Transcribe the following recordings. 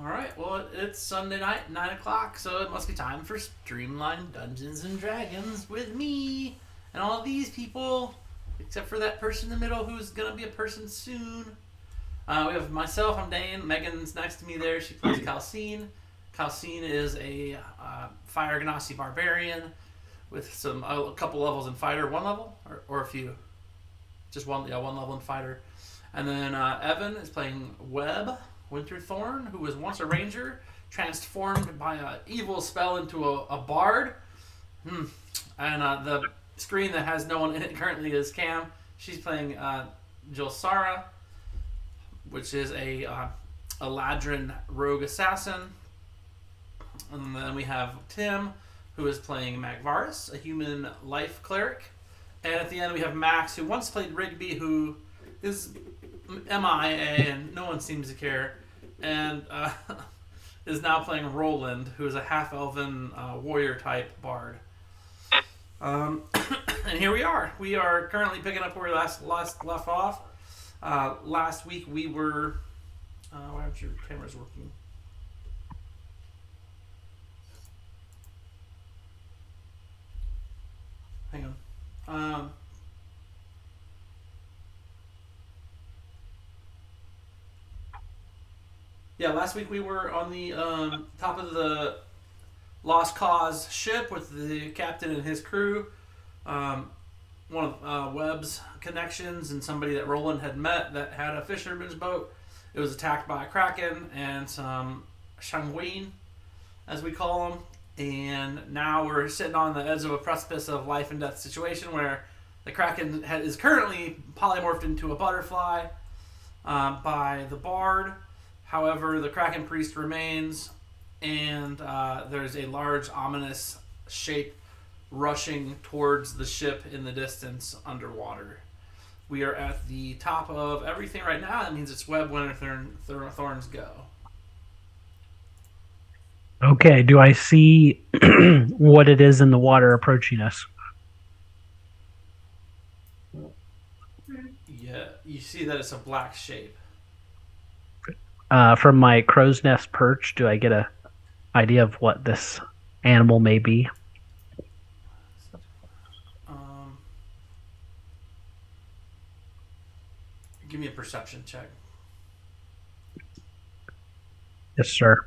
Alright, well, it's Sunday night, 9 o'clock, so it must be time for Streamlined Dungeons and Dragons with me and all of these people, except for that person in the middle who's gonna be a person soon. We have myself, I'm Dane. Megan's next to me there. She plays Calcine. Calcine is a Fire Ganassi barbarian with a couple levels in fighter. One level? Or a few? Just one, yeah, one level in fighter. And then Evan is playing Webb Winterthorn, who was once a ranger, transformed by an evil spell into a bard. And the screen that has no one in it currently is Cam. She's playing Jilsara, which is a Ladrin rogue assassin. And then we have Tim, who is playing Magvaris, a human life cleric. And at the end we have Max, who once played Rigby, who is MIA and no one seems to care, and is now playing Roland, who is a half-elven warrior type bard. And here we are. We are currently picking up where we last left off. Last week we were... why aren't your cameras working? Hang on. Yeah, last week we were on the top of the Lost Cause ship with the captain and his crew. One of Webb's connections and somebody that Roland had met that had a fisherman's boat. It was attacked by a Kraken and some Shangween, as we call them. And now we're sitting on the edge of a precipice of life and death situation where the Kraken is currently polymorphed into a butterfly by the bard. However, the Kraken priest remains, and there's a large, ominous shape rushing towards the ship in the distance underwater. We are at the top of everything right now. That means it's Webb Winterthorn's go. Okay, do I see what it is in the water approaching us? Yeah, you see that it's a black shape. From my crow's nest perch, do I get an idea of what this animal may be? Give me a perception check. Yes, sir.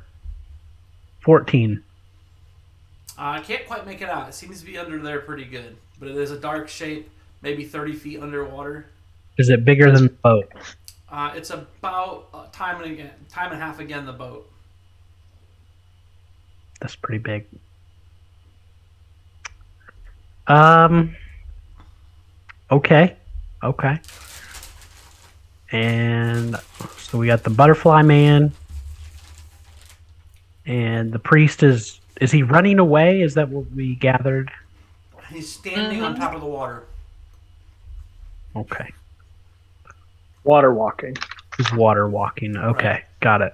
14. I can't quite make it out. It seems to be under there pretty good, but it is a dark shape, maybe 30 feet underwater. Is it bigger than the boat? It's about time and a half again the boat. That's pretty big. Okay. And so we got the butterfly man, and the priest is he running away? Is that what we gathered? He's standing on top of the water. Okay. Water walking. He's water walking. Okay, right. Got it.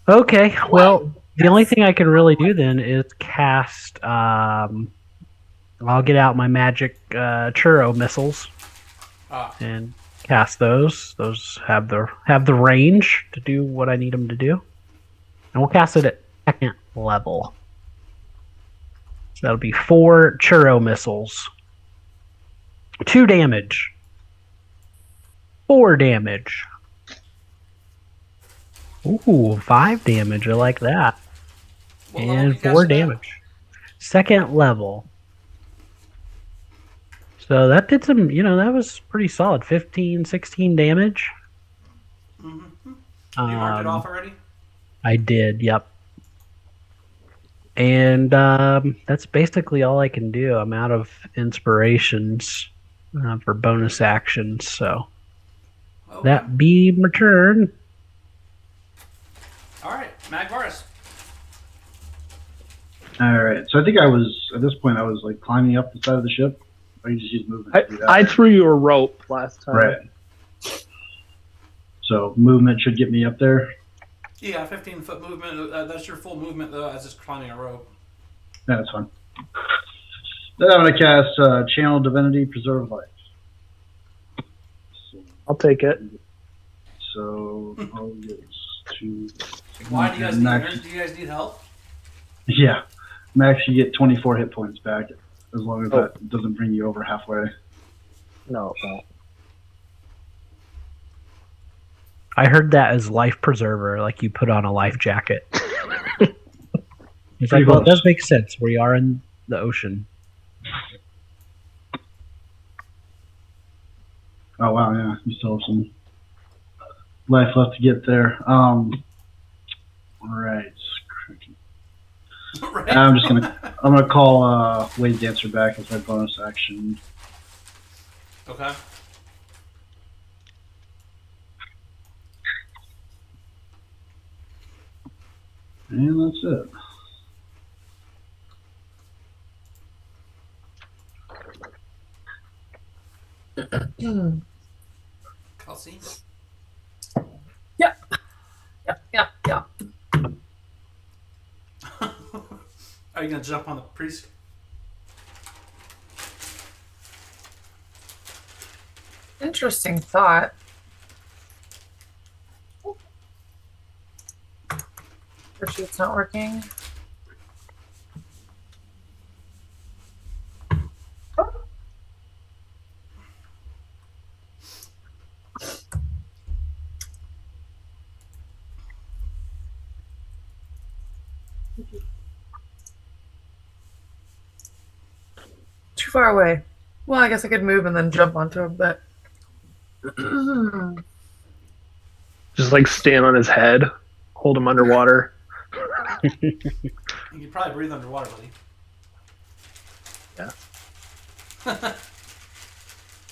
Okay, well, the only thing I can really do then is cast. I'll get out my magic churro missiles and cast those. Those have the range to do what I need them to do, and we'll cast it at second level. So that'll be 4 churro missiles. 2 damage. 4 damage. Ooh, 5 damage. I like that. And 4 damage. Second level. So that did some, that was pretty solid. 15, 16 damage. Mm-hmm. You marked it off already? I did, yep. And that's basically all I can do. I'm out of inspirations for bonus actions, so okay. That be my turn. All right, Magvaris. All right, so I think at this point I was like climbing up the side of the ship. Or you just use movement to do that? I threw you a rope last time. Right. So movement should get me up there. Yeah, 15-foot movement. That's your full movement, though, as just climbing a rope. Yeah, that's fine. Then I'm going to cast Channel Divinity, Preserve Life. I'll take it. So, Why do you guys max, need? Do you guys need help? Yeah, max you get 24 hit points back as long as that doesn't bring you over halfway. No. I heard that as life preserver, like you put on a life jacket. It's like, well, it does make sense. We are in the ocean. Oh wow, yeah, you still have some life left to get there. All right. Right. I'm gonna call Wade Dancer back as my bonus action. Okay. And that's it. Kelsey? Yeah. Are you gonna jump on the priest? Interesting thought. Her sheet's not working. Too far away. Well, I guess I could move and then jump onto him, but Just like stand on his head, hold him underwater. You could probably breathe underwater, buddy. Yeah.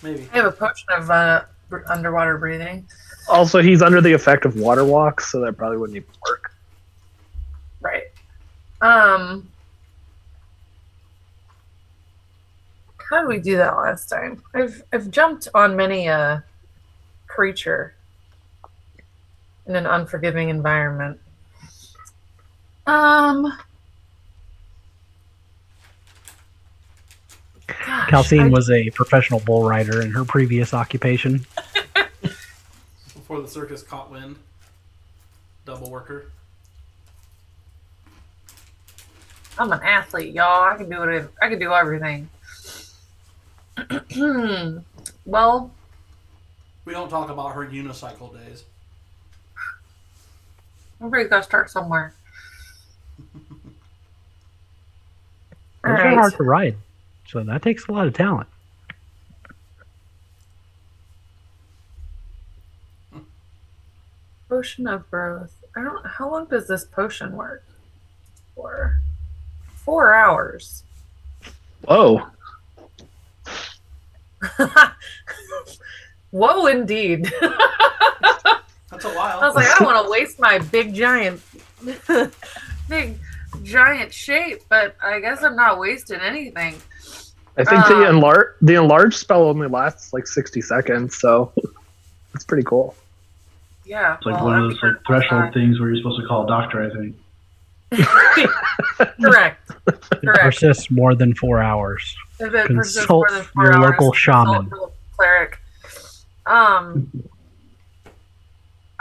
Maybe. I have a potion of underwater breathing. Also, he's under the effect of water walks, so that probably wouldn't even work. Right. How did we do that last time? I've jumped on many a creature in an unforgiving environment. Gosh, Calcine was a professional bull rider in her previous occupation. Before the circus caught wind. Double worker. I'm an athlete, y'all. I can do it. I can do everything. Well, We don't talk about her unicycle days. everybody's got to start somewhere. Those are hard to ride, so that takes a lot of talent. Potion of growth. I don't. How long does this potion work? For 4 hours. Whoa. Whoa, indeed. That's a while. I was like, I don't want to waste my big giant shape, but I guess I'm not wasting anything. I think the enlarge spell only lasts like 60 seconds, so it's pretty cool. Yeah. It's like one of those like threshold things where you're supposed to call a doctor, I think. Correct. It persists more than 4 hours. If it persists Consult more than 4 your hours, local shaman. consult your cleric.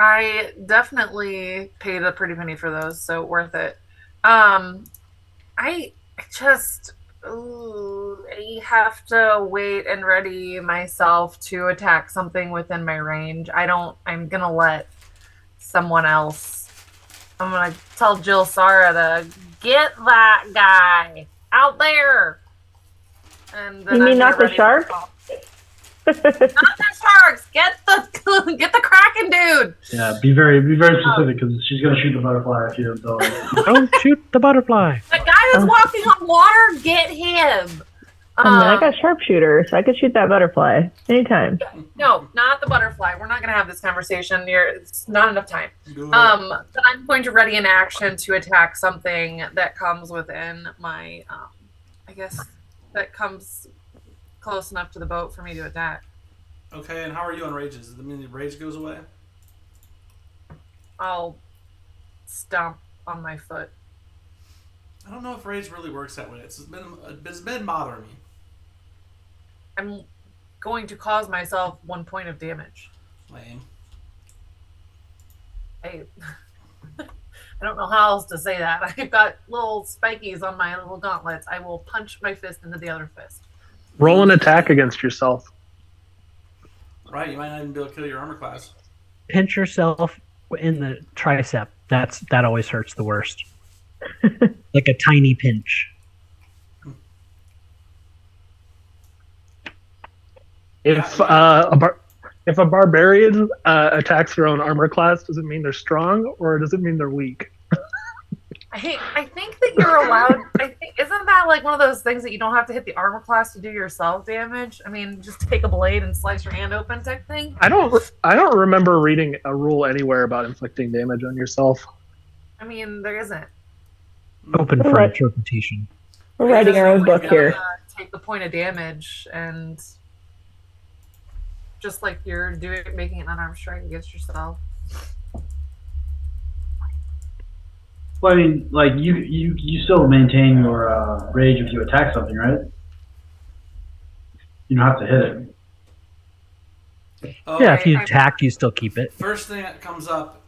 I definitely paid a pretty penny for those, so worth it. I just I have to wait and ready myself to attack something within my range. I'm gonna let someone else. I'm gonna tell Jill Sara to get that guy out there. And then You mean not the ready to shark? call. Not the sharks. Get the Kraken dude. Yeah, be very specific because she's gonna shoot the butterfly if you don't tell her. Don't shoot the butterfly. The guy that's walking on water, get him. I got sharpshooter, so I could shoot that butterfly anytime. No, not the butterfly. We're not going to have this conversation. It's not enough time. But I'm going to ready an action to attack something that comes within my, I guess, that comes close enough to the boat for me to attack. Okay, and how are you on rages? Does that mean the rage goes away? I'll stomp on my foot. I don't know if rage really works that way. It's been bothering me. I'm going to cause myself 1 point of damage. Lame. Hey, I don't know how else to say that. I've got little spikies on my little gauntlets. I will punch my fist into the other fist. Roll an attack against yourself. Right, you might not even be able to kill your armor class. Pinch yourself in the tricep. That always hurts the worst. Like a tiny pinch. If if a barbarian attacks their own armor class, does it mean they're strong or does it mean they're weak? I think that you're allowed. Isn't that like one of those things that you don't have to hit the armor class to do yourself damage? I mean, just take a blade and slice your hand open type thing. I don't remember reading a rule anywhere about inflicting damage on yourself. I mean, there isn't. Open for interpretation. We're writing our own book here. Take the point of damage and just like you're making an unarmed strike against yourself. Well, I mean, like you still maintain your rage if you attack something, right? You don't have to hit it. Oh, Yeah, if you attack, you still keep it. First thing that comes up: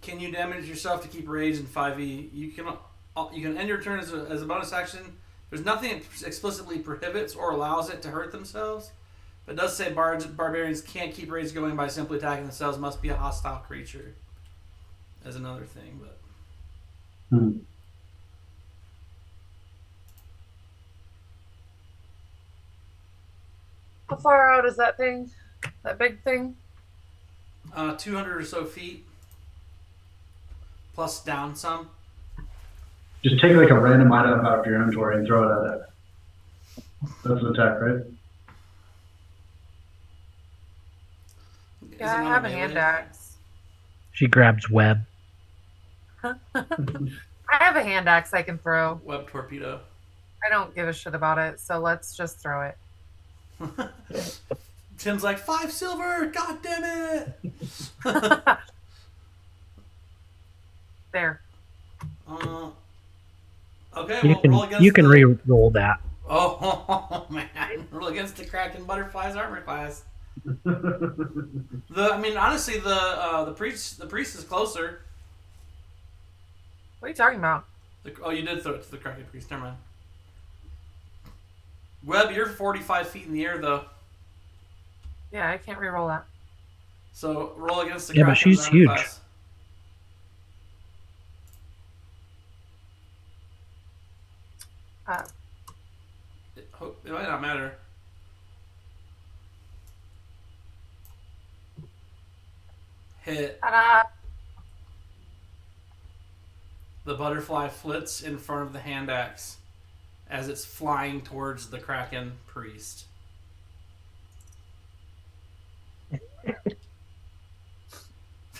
can you damage yourself to keep rage in 5e? You can end your turn as a bonus action. There's nothing that explicitly prohibits or allows it to hurt themselves. But it does say barbarians can't keep rage going by simply attacking themselves. Must be a hostile creature. As another thing, but. How far out is that thing? That big thing? 200 or so feet. Plus down some. Just take like a random item out of your inventory and throw it at it. That's an attack, right? Yeah, I have a hand axe. She grabs web. I have a hand axe I can throw. Web torpedo. I don't give a shit about it, so let's just throw it. Tim's like, 5 silver! God damn it! There. Okay, You can re-roll that. Oh, man. Roll against the Kraken Butterfly's armor class. Honestly, the priest is closer. What are you talking about? You did throw it to the Kraken priest. Never mind. Webb, you're 45 feet in the air, though. Yeah, I can't re-roll that. So roll against the Kraken's armor but she's huge. class. It might not matter. Hit. Ta-da! The butterfly flits in front of the hand axe as it's flying towards the Kraken priest.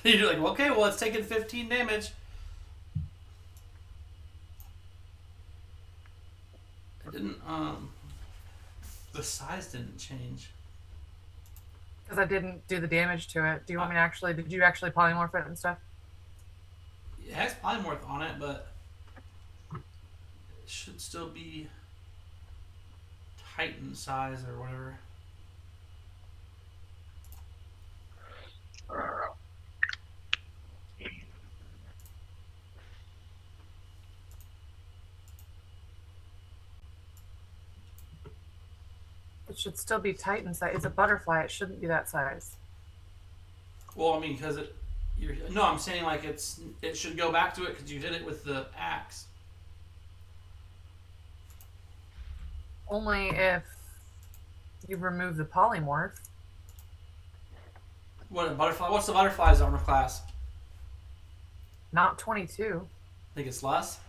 You're like, okay, well, it's taking 15 damage. It didn't, the size didn't change. Because I didn't do the damage to it. Do you want me to did you actually polymorph it and stuff? It has polymorph on it, but it should still be Titan size or whatever. It should still be Titan size. It's a butterfly. It shouldn't be that size. Well, I mean, because I'm saying like it should go back to it because you did it with the axe. Only if you remove the polymorph. What a butterfly? What's the butterfly's armor class? Not 22. I think it's less.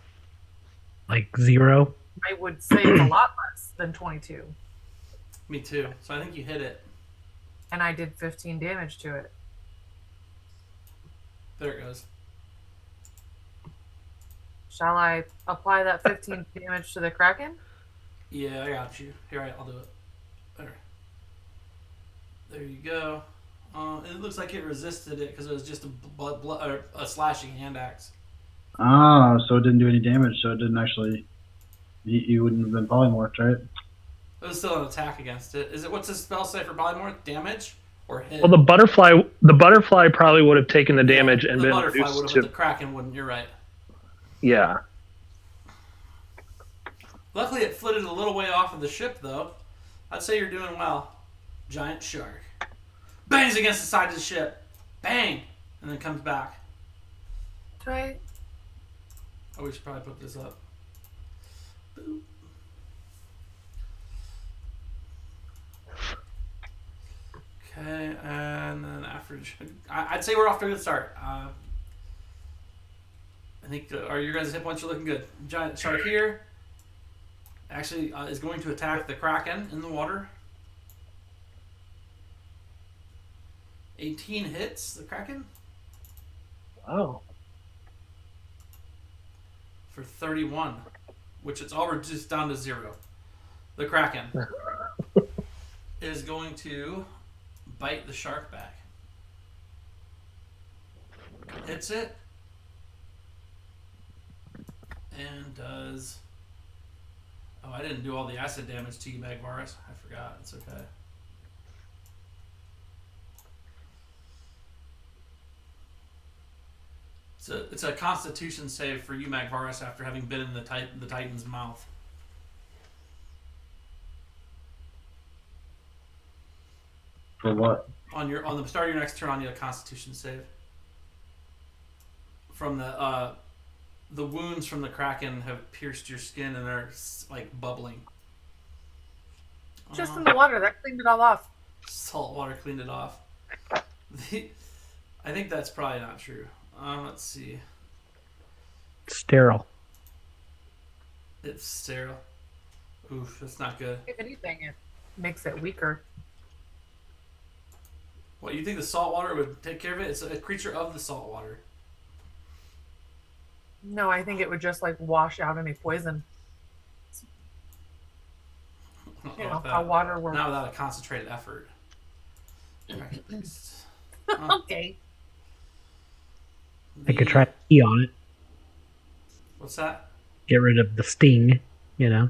Like 0. I would say it's a lot less than 22. Me too. So I think you hit it. And I did 15 damage to it. There it goes. Shall I apply that 15 damage to the Kraken? Yeah, I got you. Here, I'll do it. There you go. It looks like it resisted it because it was just a slashing hand axe. Ah, so it didn't do any damage. So it didn't actually. You wouldn't have been polymorphed, right? It was still an attack against it. What's the spell say for polymorph? Damage or hit? Well, the butterfly probably would have taken the damage and the been butterfly reduced would have, to. but the Kraken wouldn't. You're right. Yeah. Luckily, it flitted a little way off of the ship, though. I'd say you're doing well. Giant shark. Bangs against the side of the ship. Bang! And then comes back. Right. Oh, we should probably put this up. Boop. Okay, and then after... I'd say we're off to a good start. I think are your guys' hit points are looking good. Giant shark here. Actually, is going to attack the Kraken in the water. 18 hits the Kraken. Wow. For 31, which it's all reduced down to 0. The Kraken is going to bite the shark back. Hits it. And does... Oh, I didn't do all the acid damage to you, Magvarus. I forgot. It's okay. It's a Constitution save for you, Magvarus, after having been in the Titan's mouth. For what? On the start of your next turn, on your Constitution save. From the wounds from the Kraken have pierced your skin and are like bubbling. Just in the water. That cleaned it all off. Salt water cleaned it off. I think that's probably not true. Let's see. Sterile. It's sterile. Oof, that's not good. If anything, it makes it weaker. What, you think the salt water would take care of it? It's a creature of the salt water. No, I think it would just like wash out any poison. You know how water works. Not without a concentrated effort. Right, next. Okay. I could try to pee on it. What's that? Get rid of the sting, you know.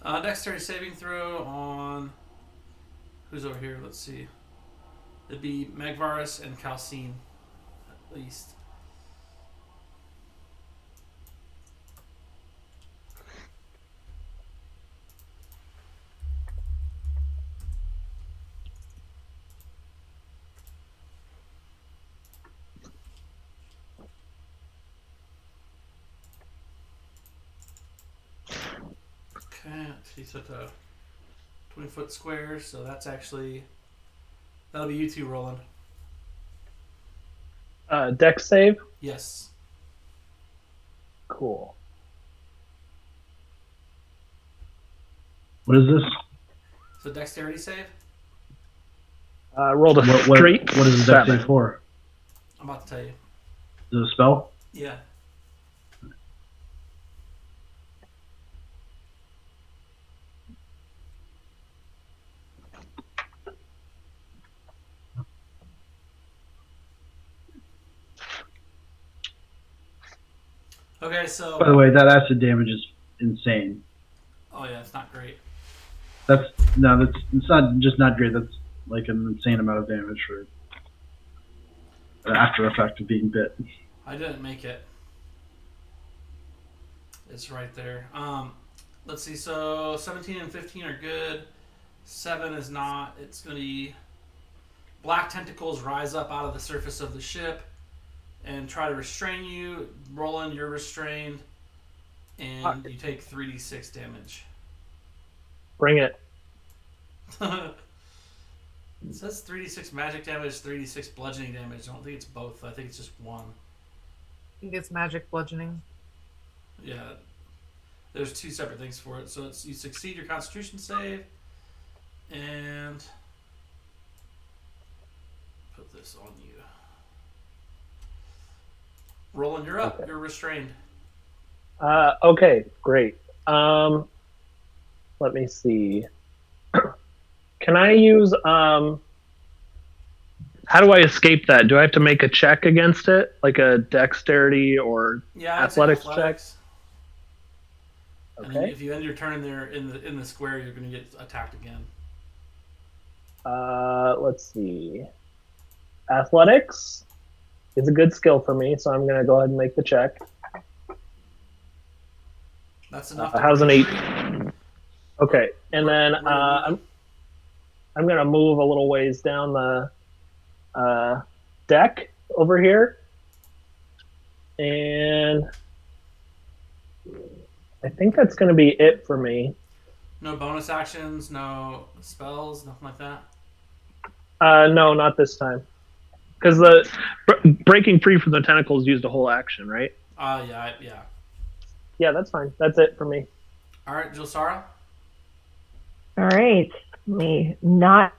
Dexterity saving throw on... Who's over here? Let's see. It'd be Magvarus and Calcine, at least. Okay, he took a 20-foot square, so that's actually... That'll be you two, Roland. Dex save? Yes. Cool. What is this? So dexterity save? Rolled a What straight is the dex 7. save for? I'm about to tell you. Is it a spell? Yeah. Okay, so... By the way, that acid damage is insane. Oh yeah, it's not great. It's not just not great. That's like an insane amount of damage for the after effect of being bit. I didn't make it. It's right there. Let's see. So 17 and 15 are good. 7 is not. It's going to be black tentacles rise up out of the surface of the ship and try to restrain you. Roland, you're restrained, and you take 3d6 damage. Bring it. It says 3d6 magic damage, 3d6 bludgeoning damage. I don't think it's both. I think it's just one. I think it's magic bludgeoning. Yeah. There's 2 separate things for it. So it's you succeed your Constitution save, and put this on you. Roland, you're up. Okay. You're restrained. Okay, great. Let me see. Can I use how do I escape that? Do I have to make a check against it? Like a dexterity or athletics check? And then if you end your turn there in the square, you're going to get attacked again. Let's see. Athletics It's a good skill for me, so I'm going to go ahead and make the check. That's enough. How's an 8? Okay, and then I'm going to move a little ways down the deck over here. And I think that's going to be it for me. No bonus actions, no spells, nothing like that? No, not this time. Because the breaking free from the tentacles used a whole action, right? Yeah. Yeah, that's fine. That's it for me. All right, Jilsara? All right. Let me not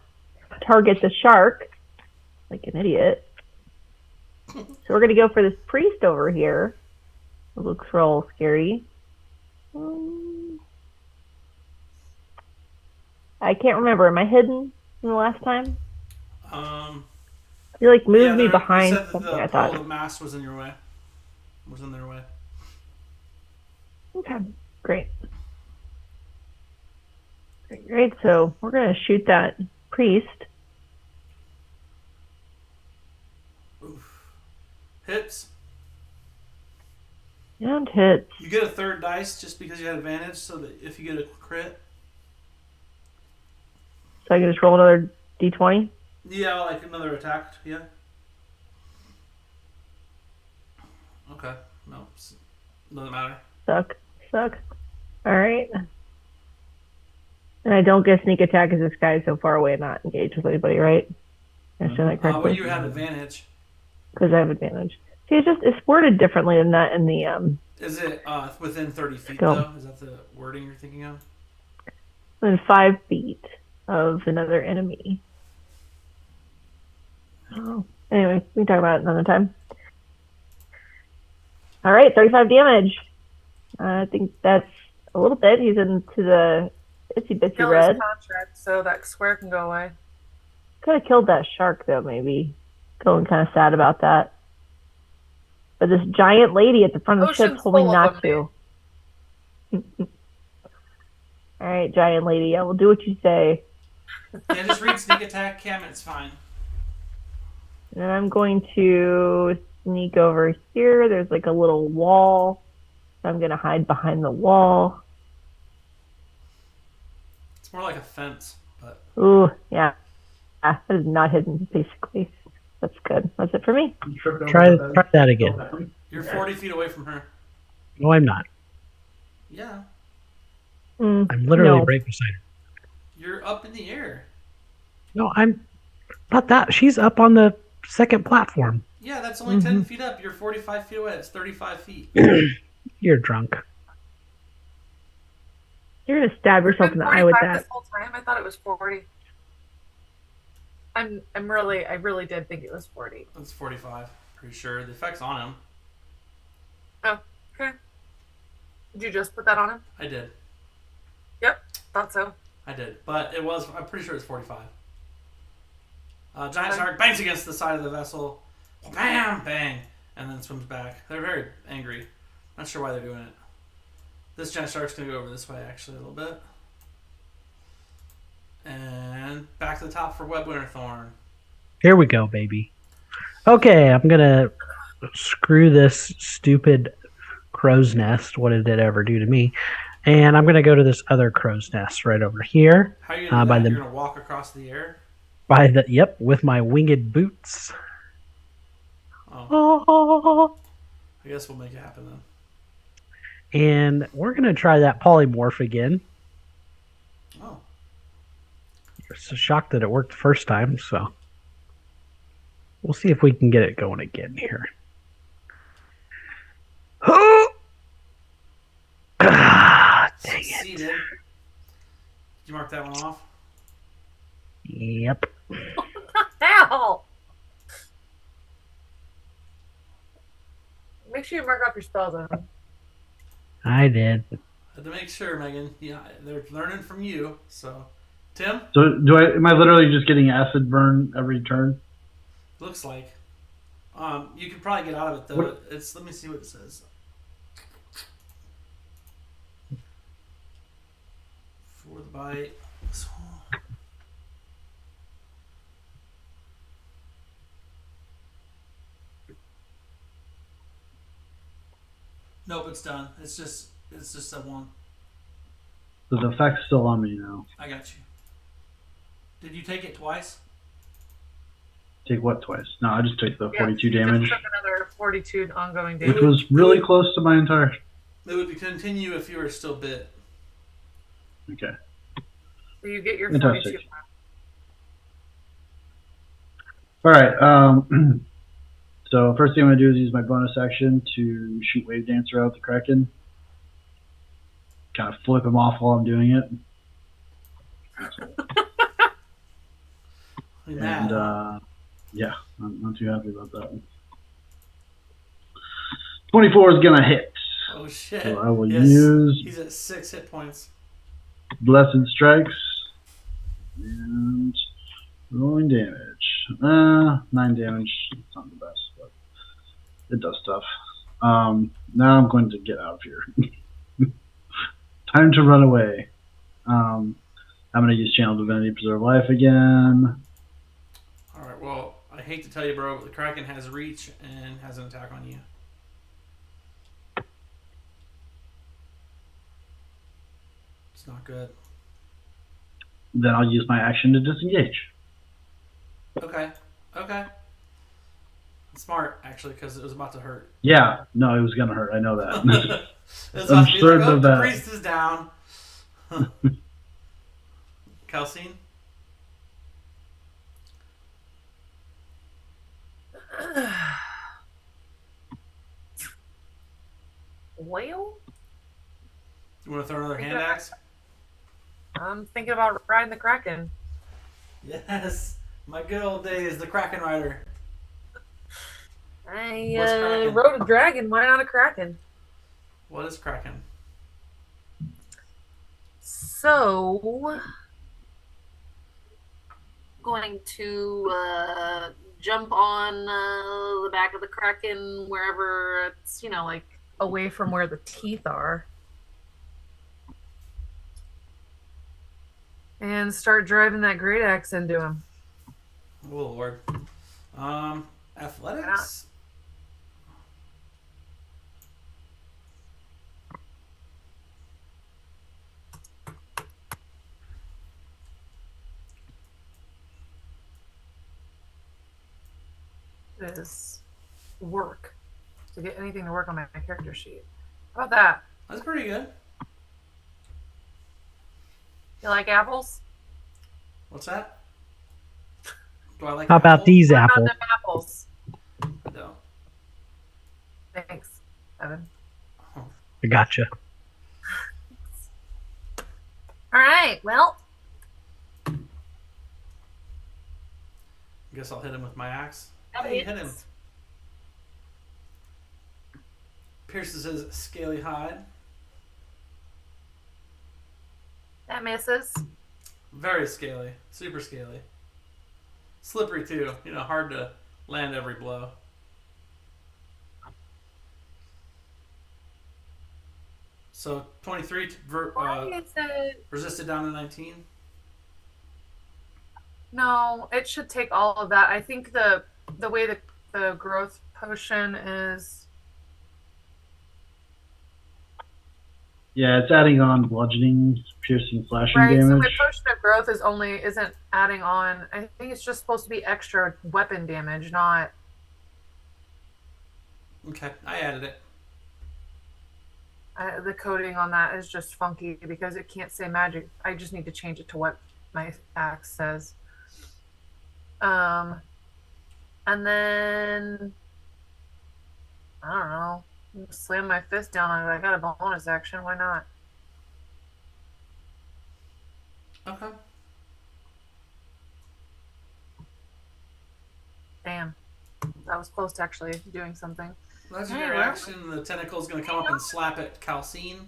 target the shark like an idiot. So we're going to go for this priest over here. It looks real scary. I can't remember. Am I hidden from the last time? You like moved me behind something, I thought. The mask was in your way. Was in their way. Okay, great. Great, so we're going to shoot that priest. Oof. Hits. And hits. You get a third dice just because you had advantage, so that if you get a crit. So I can just roll another d20? Yeah, like another attack, yeah. Okay, no, doesn't matter. Suck. Alright. And I don't get sneak attack because this guy is so far away and not engaged with anybody, right? I understand that correctly? Well, you had advantage. Because I have advantage. See, it's worded differently than that in the... Is it within 30 feet, skill. though? Is that the wording you're thinking of? Within 5 feet of another enemy. Oh. Anyway, we can talk about it another time. All right, 35 damage. I think that's a little bit. He's into the itsy bitsy Kill red. his contract so that square can go away. Could have killed that shark though, maybe. Feeling kind of sad about that. But this giant lady at the front of the ship told me not to. All right, giant lady. I will do what you say. Yeah, just read sneak attack, Cam. It's fine. And I'm going to sneak over here. There's like a little wall. I'm going to hide behind the wall. It's more like a fence, but... Ooh, yeah. That is not hidden, basically. That's good. That's it for me. Try that again. You're 40 feet away from her. No, I'm not. Yeah. I'm literally right beside her. You're up in the air. No, I'm not that. She's up on the second platform. Yeah, that's only 10 feet up. You're 45 feet away. That's 35 feet. You're drunk. You're going to stab yourself in the eye with that. This whole time? I thought it was 40. I really did think it was 40. That's 45. Pretty sure. The effect's on him. Oh, okay. Did you just put that on him? I did. Yep, thought so. I did. But it was, I'm pretty sure it's 45. Giant shark bangs against the side of the vessel. Bam! Bang! And then swims back. They're very angry. Not sure why they're doing it. This giant shark's going to go over this way, actually, a little bit. And back to the top for Web Winterthorn. Here we go, baby. Okay, I'm going to screw this stupid crow's nest. What did it ever do to me? And I'm going to go to this other crow's nest right over here. How are you going to do that? You're going to walk across the air? Yep, with my winged boots. Oh. I guess we'll make it happen then. And we're going to try that polymorph again. Oh. You're so shocked that it worked the first time, so we'll see if we can get it going again here. Ah, dang it. Did you mark that one off? Yep. Ow! Make sure you mark off your spells on them. I did. Had to make sure, Megan. Yeah, they're learning from you. So, Tim? So am I literally just getting acid burn every turn? Looks like. You could probably get out of it though. What? Let me see what it says. For the bite. Nope, it's done. It's just a 1. So the effect's still on me now. I got you. Did you take it twice? Take what twice? No, I just took the 42 damage. Just took another 42 ongoing damage. Which was really close to my entire... It would continue if you were still bit. Okay. So you get your Fantastic. 42. Alright, so first thing I'm going to do is use my bonus action to shoot Wave Dancer out at the Kraken. Kind of flip him off while I'm doing it. And, yeah, I'm not too happy about that. 24 is going to hit. Oh, shit. So I will use... He's at 6 hit points. Blessed Strikes. And rolling damage. 9 damage. It's not the best, but it does stuff. Now I'm going to get out of here. Time to run away. I'm going to use Channel Divinity Preserve Life again. Alright, well, I hate to tell you, bro, but the Kraken has reach and has an attack on you. It's not good. Then I'll use my action to disengage. Okay. Smart, actually, because it was about to hurt. Yeah, no, it was going to hurt. I know that. I'm certain of that. The priest is down. Calcine? Well, You want to throw another hand axe? I'm thinking about riding the Kraken. Yes, my good old days, the Kraken rider. I rode a dragon. Why not a Kraken? What is Kraken? So, going to jump on the back of the Kraken wherever it's, like away from where the teeth are. And start driving that great axe into him. Oh, Lord. Athletics? It is work to get anything to work on my character sheet. How about that? That's pretty good. You like apples? What's that? Do I like How about apples? these What about apples? them apples? I don't. Thanks, Evan. I gotcha. All right, well. I guess I'll hit him with my axe. Hey, hit him. Pierces his scaly hide. That misses. Very scaly. Super scaly. Slippery too. Hard to land every blow. So 23 resisted down to 19. No, it should take all of that. I think the way the growth potion is. Yeah, it's adding on bludgeoning, piercing, slashing Right, so damage. my potion of growth isn't adding on. I think it's just supposed to be extra weapon damage, not. Okay, I added it. The coding on that is just funky because it can't say magic. I just need to change it to what my axe says. And then I don't know. Slam my fist down on it. I got a bonus action. Why not? Okay. Damn. That was close to actually doing something. Legendary action, the tentacle's going to come up and slap at Calcine.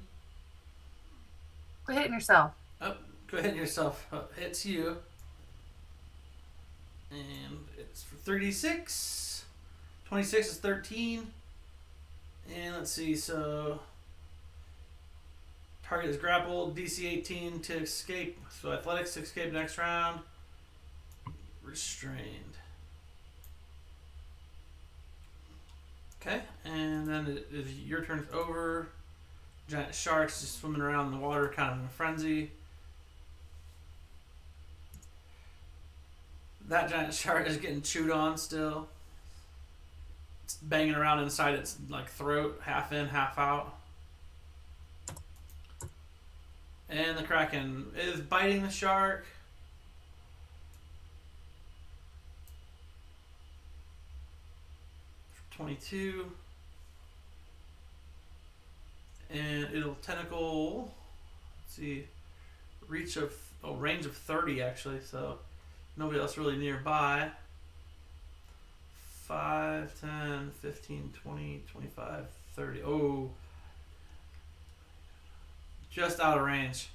Quit hitting yourself. Oh, go ahead yourself. Hits you. And it's for 3d6. 26 is 13. And let's see, so target is grappled, DC 18 to escape. So athletics to escape next round. Restrained. Okay, and then your turn's over. Giant sharks just swimming around in the water, kind of in a frenzy. That giant shark is getting chewed on still. It's banging around inside its like throat, half in, half out. And the Kraken is biting the shark. For 22. And it'll tentacle. Let's see. Range of 30 actually, so nobody else really nearby. 5, 10, 15, 20, 25, 30. Oh. Just out of range.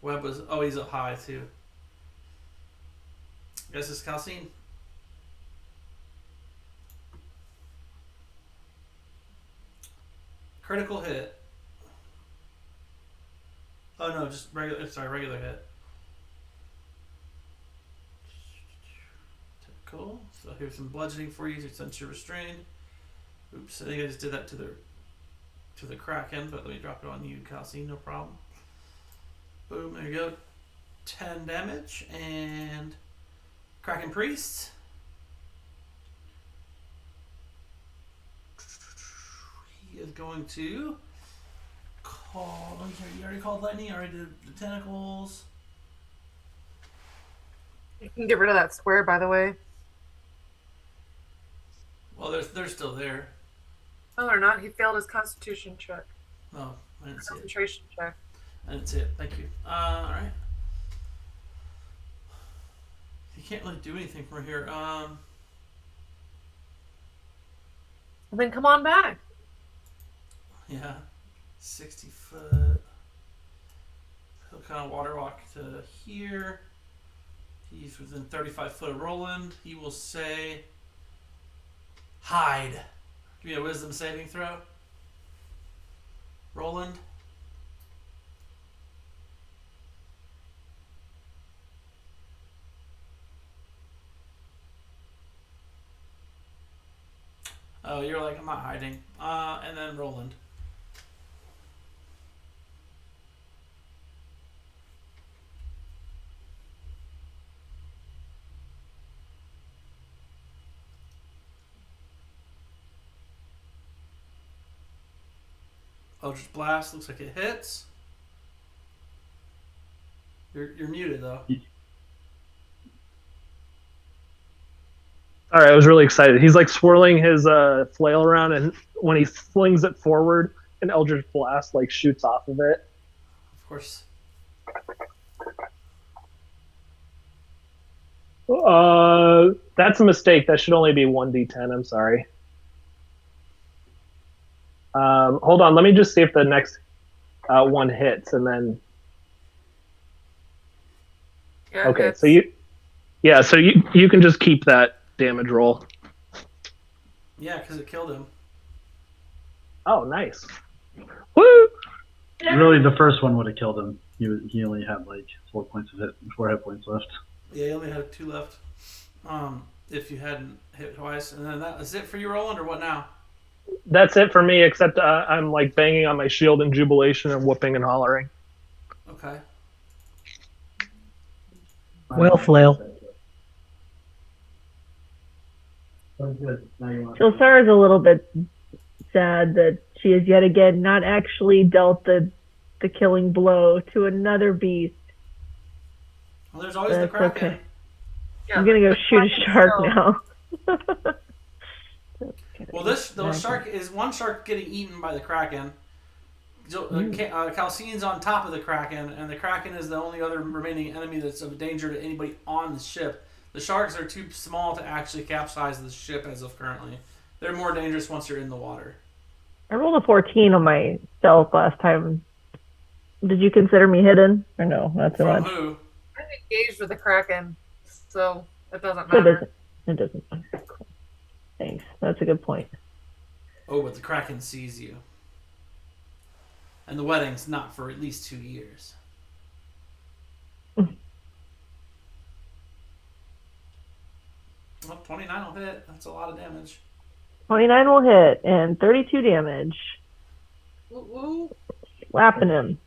Webb was always up high too. Guess it's Calcine. Critical hit. Oh no, just regular hit. Cool. So here's some bludgeoning for you since you're restrained. Oops, I think I just did that to the Kraken, but let me drop it on you, Calcine, no problem. Boom, there you go. 10 damage, and Kraken Priest. He is going to call. You already called lightning. I already did the tentacles. You can get rid of that square, by the way. Well, they're still there. No, they're not. He failed his Constitution check. Oh, I didn't see it. Concentration check. I didn't see it. Thank you. All right. You can't really do anything from here. Well, then come on back. Yeah. 60 foot. He'll kind of water walk to here. He's within 35 foot of Roland. He will say, hide. Give me a wisdom saving throw. Roland. Oh, you're like, I'm not hiding. And then Roland. Eldritch Blast looks like it hits. You're muted though. All right, I was really excited. He's like swirling his flail around, and when he flings it forward, an Eldritch Blast like shoots off of it. Of course. That's a mistake. That should only be 1d10. I'm sorry. Hold on. Let me just see if the next one hits, and then. Yeah, okay, so you can just keep that damage roll. Yeah, because it killed him. Oh, nice. Woo! Really, the first one would have killed him. He only had like 4 hit points left. Yeah, he only had 2 left. If you hadn't hit twice, and then that is it for you, Roland, or what now? That's it for me, except I'm like banging on my shield in jubilation and whooping and hollering. Okay. Well, flail. Jelsara's a little bit sad that she has yet again not actually dealt the killing blow to another beast. Well, there's always the Kraken. Okay. Yeah, I'm gonna go shoot a shark now. Well, those shark is one shark getting eaten by the Kraken. Calcine's on top of the Kraken, and the Kraken is the only other remaining enemy that's of danger to anybody on the ship. The sharks are too small to actually capsize the ship as of currently. They're more dangerous once you're in the water. I rolled a 14 on my stealth last time. Did you consider me hidden? Or no, not so much. From who? I'm engaged with the Kraken, so it doesn't matter. It doesn't matter. Cool. Thanks. That's a good point. Oh, but the Kraken sees you. And the wedding's not for at least 2 years. Well, 29 will hit. That's a lot of damage. 29 will hit and 32 damage. Ooh. Slapping him.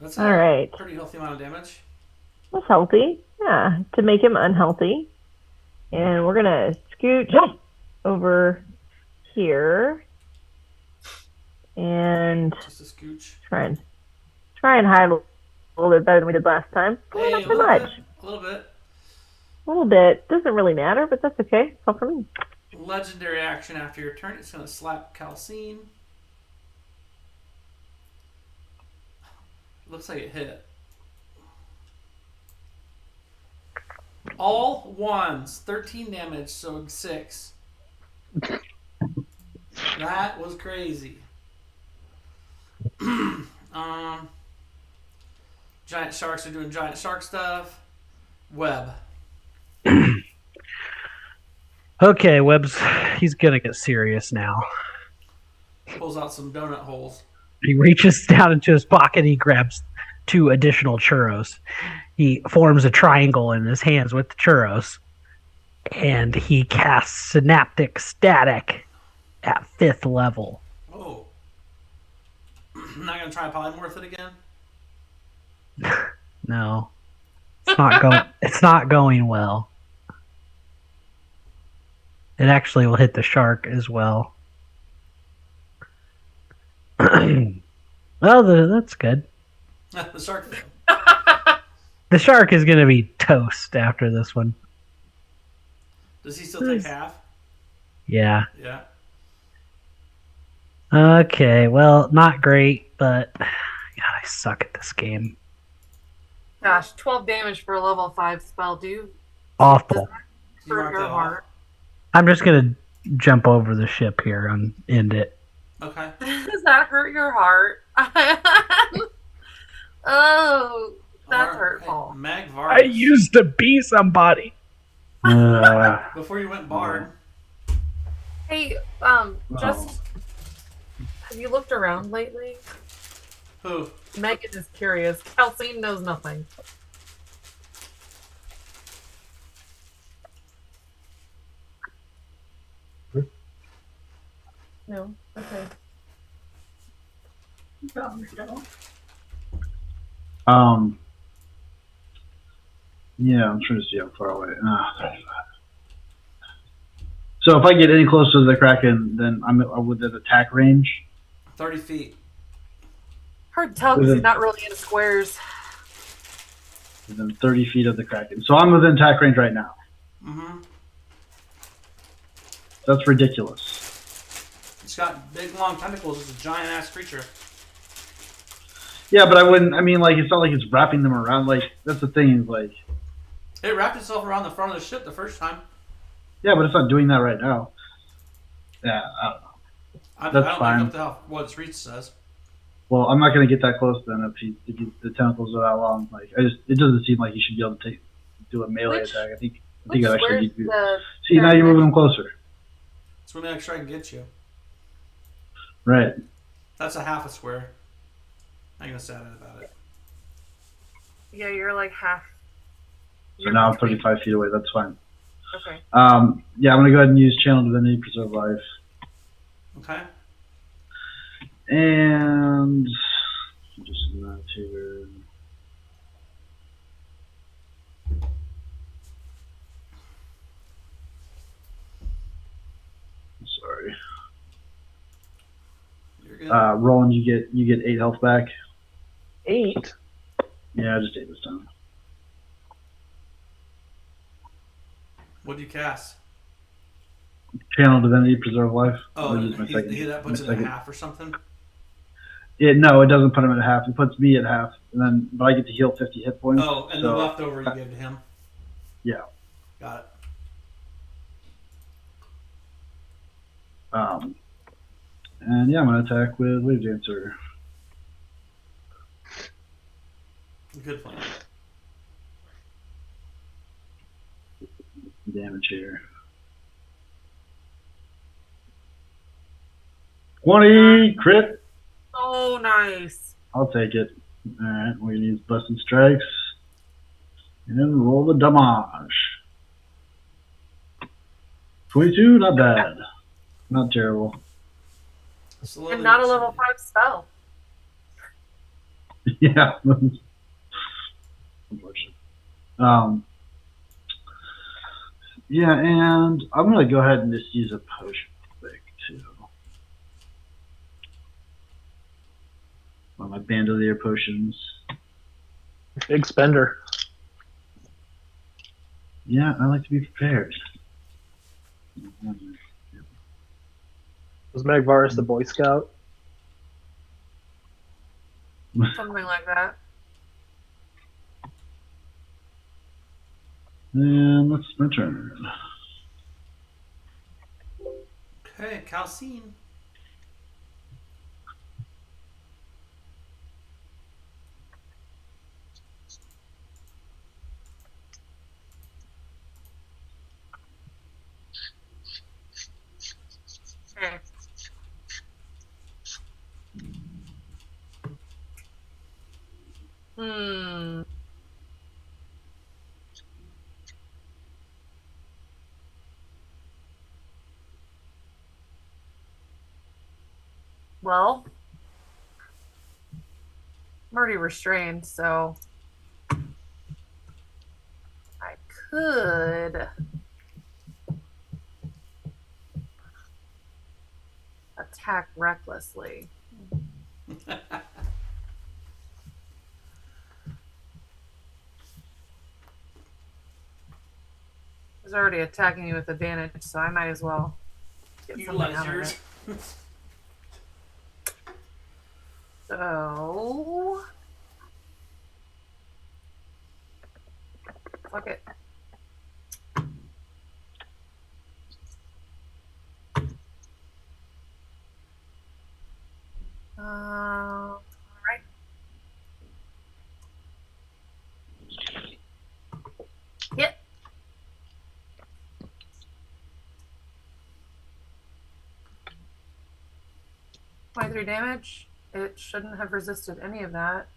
That's all right. Pretty healthy amount of damage. That's healthy. Yeah, to make him unhealthy. And we're gonna scooch over here and just a scooch. Try and hide a little bit better than we did last time. Hey, not so much. A little bit. A little bit. Doesn't really matter, but that's okay. It's all for me. Legendary action after your turn. It's going to slap Calcine. Looks like it hit. All ones. 13 damage, so 6. That was crazy. Giant sharks are doing giant shark stuff. Webb. Okay, Webb's. He's gonna get serious now. Pulls out some donut holes. He reaches down into his pocket. He grabs 2 additional churros. He forms a triangle in his hands with the churros, and he casts Synaptic Static at 5th level. Oh. Not gonna try polymorph it again? No. It's not going well. It actually will hit the shark as well. Well, that's good. The shark thing. The shark is going to be toast after this one. Does he still take half? Yeah. Yeah. Okay, well, not great, but God, I suck at this game. Gosh, 12 damage for a level 5 spell, dude. Awful. For your heart. I'm just going to jump over the ship here and end it. Okay. Does that hurt your heart? Oh, that's hurtful. Mag I used to be somebody. Before you went bard. Hey, just have you looked around lately? Who? Megan is curious. Calcine knows nothing. No? Okay. Yeah, I'm trying to see how far away. 35. So if I get any closer to the Kraken, then I'm within attack range. 30 feet. Hard to tell because he's not really in squares. Within 30 feet of the Kraken. So I'm within attack range right now. Mm-hmm. That's ridiculous. It's got big, long tentacles. It's a giant-ass creature. Yeah, but it's not like it's wrapping them around. Like, that's the thing, like... It wrapped itself around the front of the ship the first time. Yeah, but it's not doing that right now. Yeah, I don't know. That's fine. Look up what its reach says. Well, I'm not going to get that close then if the tentacles are that long. Like, it doesn't seem like you should be able to do a melee attack. I think it actually needs to be... See, now you're moving them closer. So let me make sure I can get you. Right. That's a half a square. I'm going to say that about it. Yeah, you're like half. So now I'm 35 feet away. That's fine. Okay. Yeah, I'm going to go ahead and use Channel Divinity, Preserve Life. Okay. And just not here. Sorry. You're good. Roland, you get 8 health back. 8? Yeah, just 8 this time. What do you cast? Channel Divinity, Preserve Life. Oh, that puts it in half or something? No, it doesn't put him at half. It puts me at half, but I get to heal 50 hit points. Oh, and the leftover you give to him? Yeah. Got it. And yeah, I'm going to attack with Wave Dancer. Good plan. Damage here. 20 crit. Oh, nice. I'll take it. Alright, we're going to use Busting Strikes. And roll the damage. 22, not bad. Not terrible. And not a level 5 spell. Yeah. Unfortunate. Yeah, and I'm gonna go ahead and just use a potion quick too. My bandolier potions. Big spender. Yeah, I like to be prepared. Was Magvarus the Boy Scout? Something like that. And that's my turn. Okay, Calcine. Okay. Well, I'm already restrained, so I could attack recklessly. He's already attacking you with advantage, so I might as well get something out of it. So, fuck it. All right. Hit. .3 damage. It shouldn't have resisted any of that.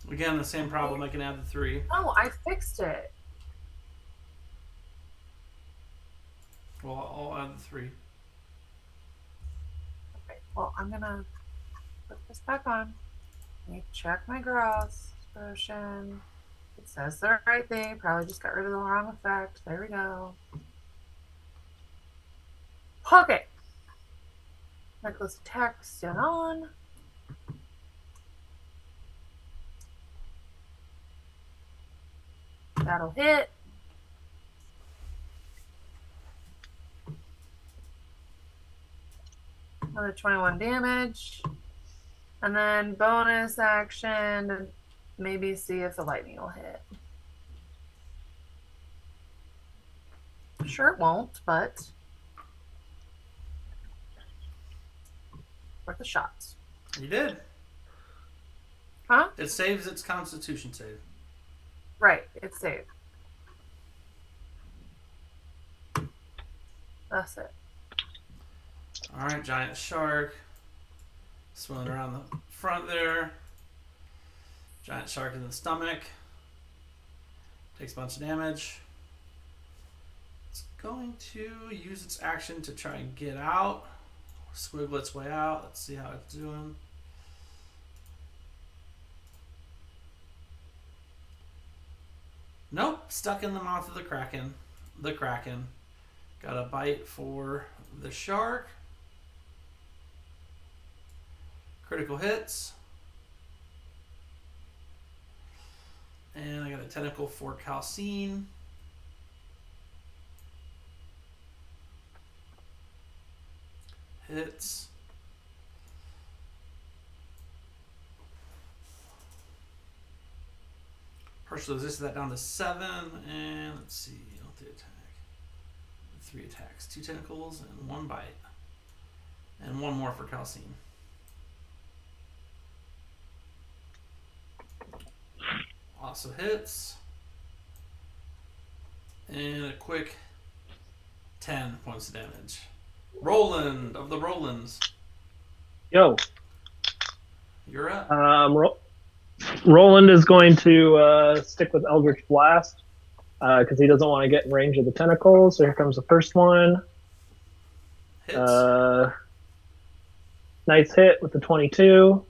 Again, the same problem. I can add the 3. Oh, I fixed it. Well, I'll add the 3. Okay, well, I'm gonna put this back on. Let me check my gross potion. It says the right thing. Probably just got rid of the wrong effect. There we go. Okay. Reckless attack still on. That'll hit. Another 21 damage. And then bonus action, maybe see if the lightning will hit. Sure it won't, but worth a shot. You did. Huh? It saves its Constitution save. Right, it's saved. That's it. Alright, giant shark. Swimming around the front there. Giant shark in the stomach. Takes a bunch of damage. It's going to use its action to try and get out. Squiggle its way out. Let's see how it's doing. Nope, stuck in the mouth of the Kraken. The Kraken. Got a bite for the shark. Critical hits. And I got a tentacle for Calcine. Hits. Partially resisted that down to 7. And let's see. Multi attack. 3 attacks. 2 tentacles and 1 bite. And 1 more for Calcine. Also hits. And a quick 10 points of damage. Roland of the Rolands. Yo. You're up. Roland is going to stick with Eldritch Blast because he doesn't want to get in range of the tentacles. So here comes the first one. Hits. Nice hit with the 22.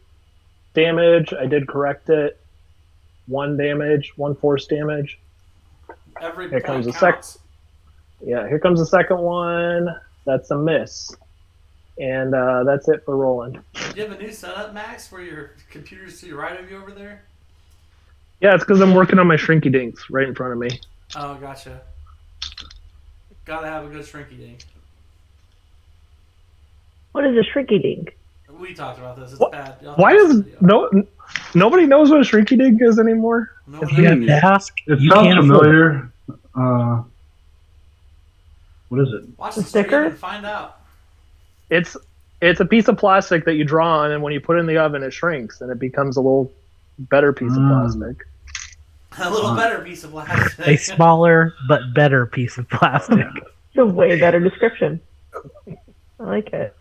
Damage, I did correct it. 1 damage, 1 force damage. Every Here point comes the counts. Yeah, here comes the second one. That's a miss. And that's it for rolling. Do you have a new setup, Max, where your computer's to the right of you over there? Yeah, it's because I'm working on my shrinky dinks right in front of me. Oh, gotcha. Gotta have a good shrinky dink. What is a shrinky dink? We talked about this. It's bad. Why does nobody knows what a shrinky dink is anymore? No It's one You huge. have to ask. It You sounds can't afford it. familiar. What is it? Watch The the stream sticker? and find out. It's a piece of plastic that you draw on, and when you put it in the oven, it shrinks, and it becomes a little better piece of plastic. A little better pice of plastic. A smaller but better piece of plastic. It's a way better description. I like it.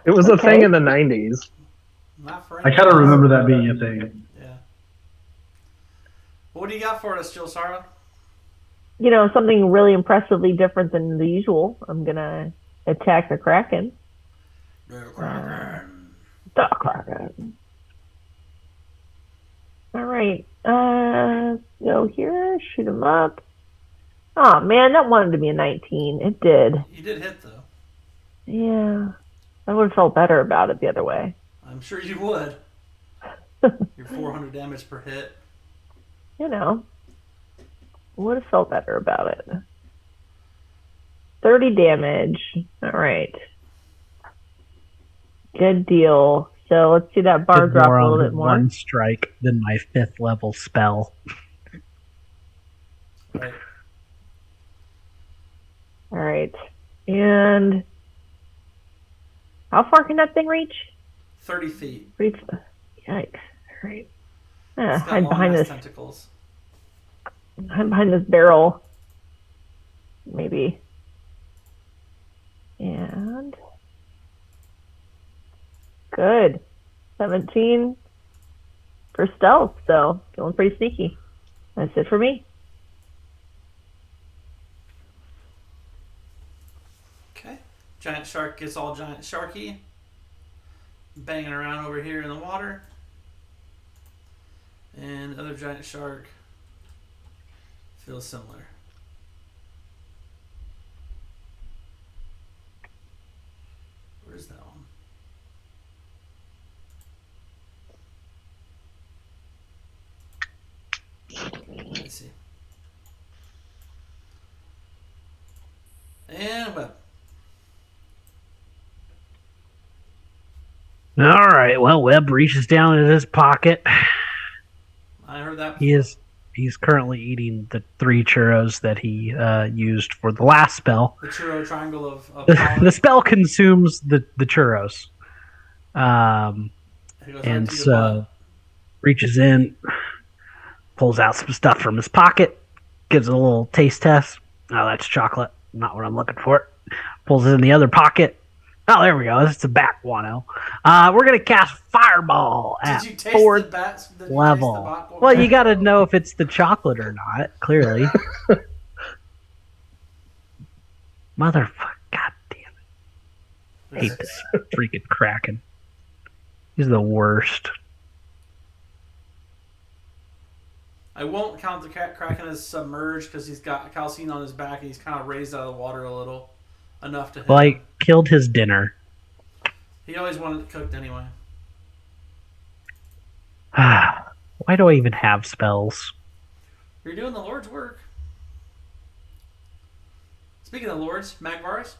It was a Okay. thing in the 90s. Not for I kind of remember that being a thing. Yeah. What do you got for us, Jill Sarah? You know, something really impressively different than the usual. I'm gonna attack the Kraken. The Kraken. All right. Go here. Shoot him up. Oh man, that wanted to be a 19. It did. You did hit, though. Yeah. I would have felt better about it the other way. I'm sure you would. Your 400 damage per hit. You know, would have felt better about it. 30 damage. All right. Good deal. So let's see that bar Did drop more a little on bit more. one strike than my 5th level spell. Right. All right. And how far can that thing reach? 30 feet. Yikes. All right. It's got Hide long behind ass this. tentacles. Hide behind this barrel. Maybe. And good. 17 for stealth, so feeling pretty sneaky. That's it for me. Okay. Giant shark gets all giant sharky. Banging around over here in the water. And the other giant shark feels similar. Where's that one? Let's see. And web. All right. Well, Webb reaches down in his pocket. I heard that. He's currently eating the 3 churros that he used for the last spell. The churro triangle of The power. spell consumes the churros. It goes right And to your so butt. reaches in, pulls out some stuff from his pocket, gives it a little taste test. Oh, that's chocolate. Not what I'm looking for. Pulls it in the other pocket. Oh, there we go. It's a back guano. We're going to cast Fireball at Did you taste 4th the bats? Did you taste the level. bot- Well, you got to know if it's the chocolate or not, clearly. Motherfucker. God damn it. I hate this freaking Kraken. He's the worst. I won't count the Kraken as submerged because he's got calcine on his back and he's kind of raised out of the water a little. Enough to hit Well, him. I killed his dinner. He always wanted it cooked anyway. Why do I even have spells? You're doing the Lord's work. Speaking of Lords, Magvaris.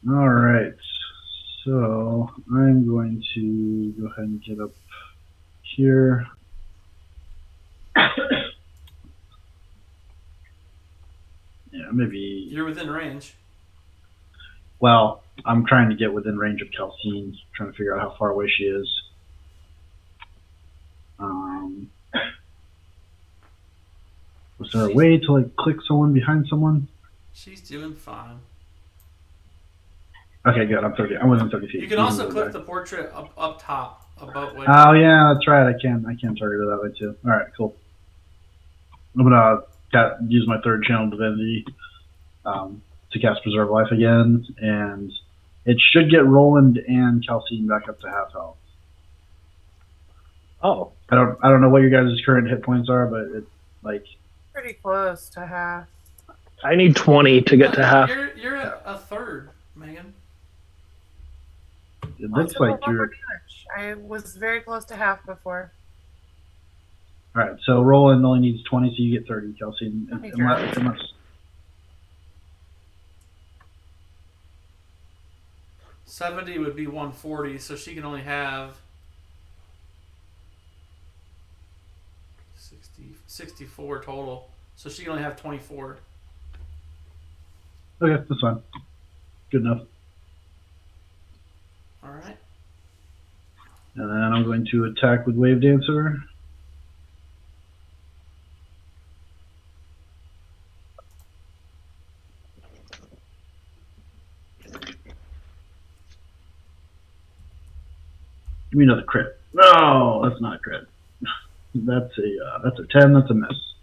All right. So I'm going to go ahead and get up here. Yeah, maybe. You're within range. Well, I'm trying to get within range of Calcine, trying to figure out how far away she is. Was there a way to like click someone behind someone? She's doing fine. Okay, good. I'm 30. I'm within 30 feet. You can also click the portrait up top above. Oh yeah, that's right. I can target her that way too. All right, cool. I'm gonna use my third channel divinity to cast Preserve Life again, and it should get Roland and Calcine back up to half health. Oh, I don't know what your guys' current hit points are, but it's like Pretty close to half. I need 20 to get to half. You're at a third, Megan. it looks like you're. I was very close to half before. All right, so Roland only needs 20, so you get 30, Calcine. Unless 70 would be 140, so she can only have 64 total. So she can only have 24. Okay, that's fine. Good enough. All right. And then I'm going to attack with Wave Dancer. Give me another crit. No, that's not a crit. That's a 10. That's a miss.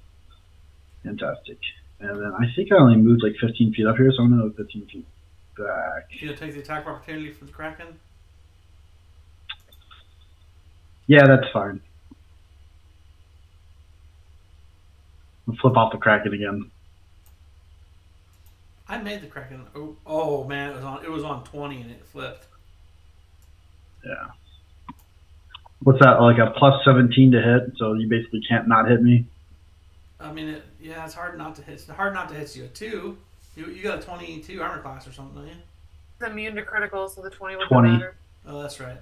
Fantastic. And then I think I only moved like 15 feet up here, so I'm going to move 15 feet back. You gonna take the attack of opportunity from the Kraken? Yeah, that's fine. I'll flip off the Kraken again. I made the Kraken. Oh man, it was on 20 and it flipped. Yeah. What's that, like a plus 17 to hit, so you basically can't not hit me? I mean, it's hard not to hit. It's hard not to hit you. A 2. You got a 22 armor class or something, don't you? It's immune to critical, so the 20 would 20. matter. Oh, that's right.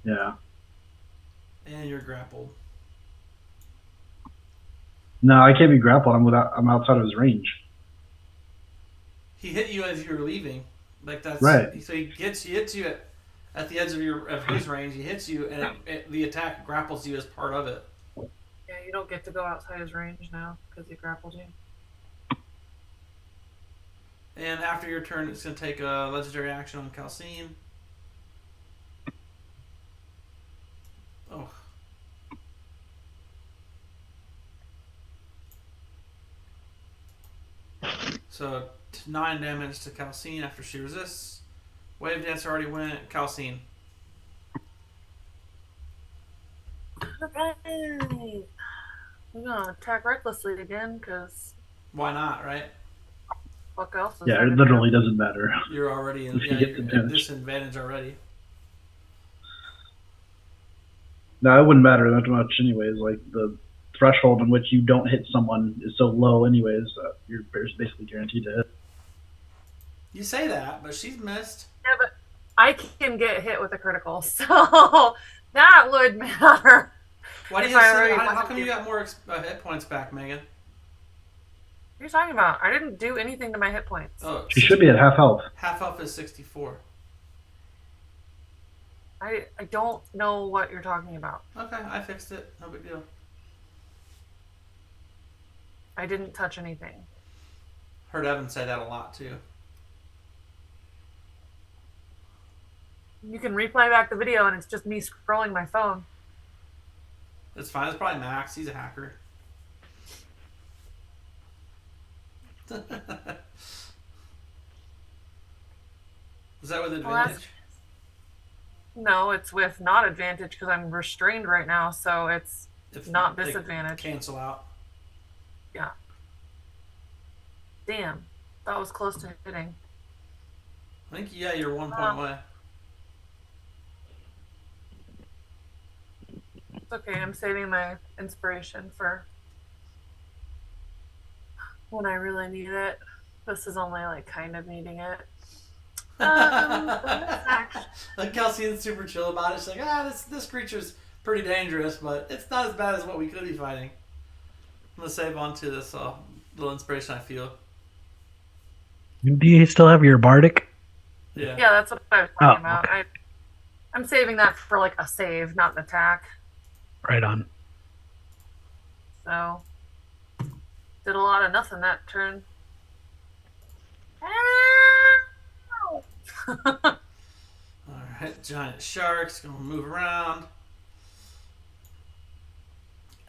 Yeah. And you're grappled. No, I can't be grappled. I'm outside of his range. He hit you as you were leaving. Like that's right. So he hits you at the edge of his range. He hits you, and the attack grapples you as part of it. Yeah, you don't get to go outside his range now because he grappled you. And after your turn, it's going to take a legendary action on Calcine. Oh. So 9 damage to Calcine after she resists. Wave Dancer already went. Calcine. Okay. We're gonna attack recklessly again, because Why not, right? fuck else is Yeah, there it to literally do? doesn't matter. You're already in. If you Yeah, get you're the at damage. disadvantage already. No, it wouldn't matter that much anyways. Like, the threshold in which you don't hit someone is so low anyways that you're basically guaranteed to hit. You say that, but she's missed. Yeah, but I can get hit with a critical, so that would matter. Why do If you? I already How wasn't come you able- got more hit points back, Megan? What are you talking about? I didn't do anything to my hit points. Oh, She should be at half health. half health is 64. I don't know what you're talking about. Okay, I fixed it. No big deal. I didn't touch anything. Heard Evan say that a lot too. You can replay back the video and it's just me scrolling my phone. It's fine. It's probably Max. He's a hacker. Is that with advantage? No, it's with not advantage because I'm restrained right now, so it's If not they disadvantage. Cancel out. Yeah. Damn. That was close to hitting. I think you're 1 point away. It's okay, I'm saving my inspiration for when I really need it. This is only like kind of needing it. Like Calcine's super chill about it. She's like, this creature's pretty dangerous, but it's not as bad as what we could be fighting. I'm gonna save on to this little inspiration I feel. Do you still have your bardic? Yeah. Yeah, that's what I was talking Oh, about. okay. I'm saving that for like a save, not an attack. Right on. So did a lot of nothing that turn. Alright, giant shark's gonna move around.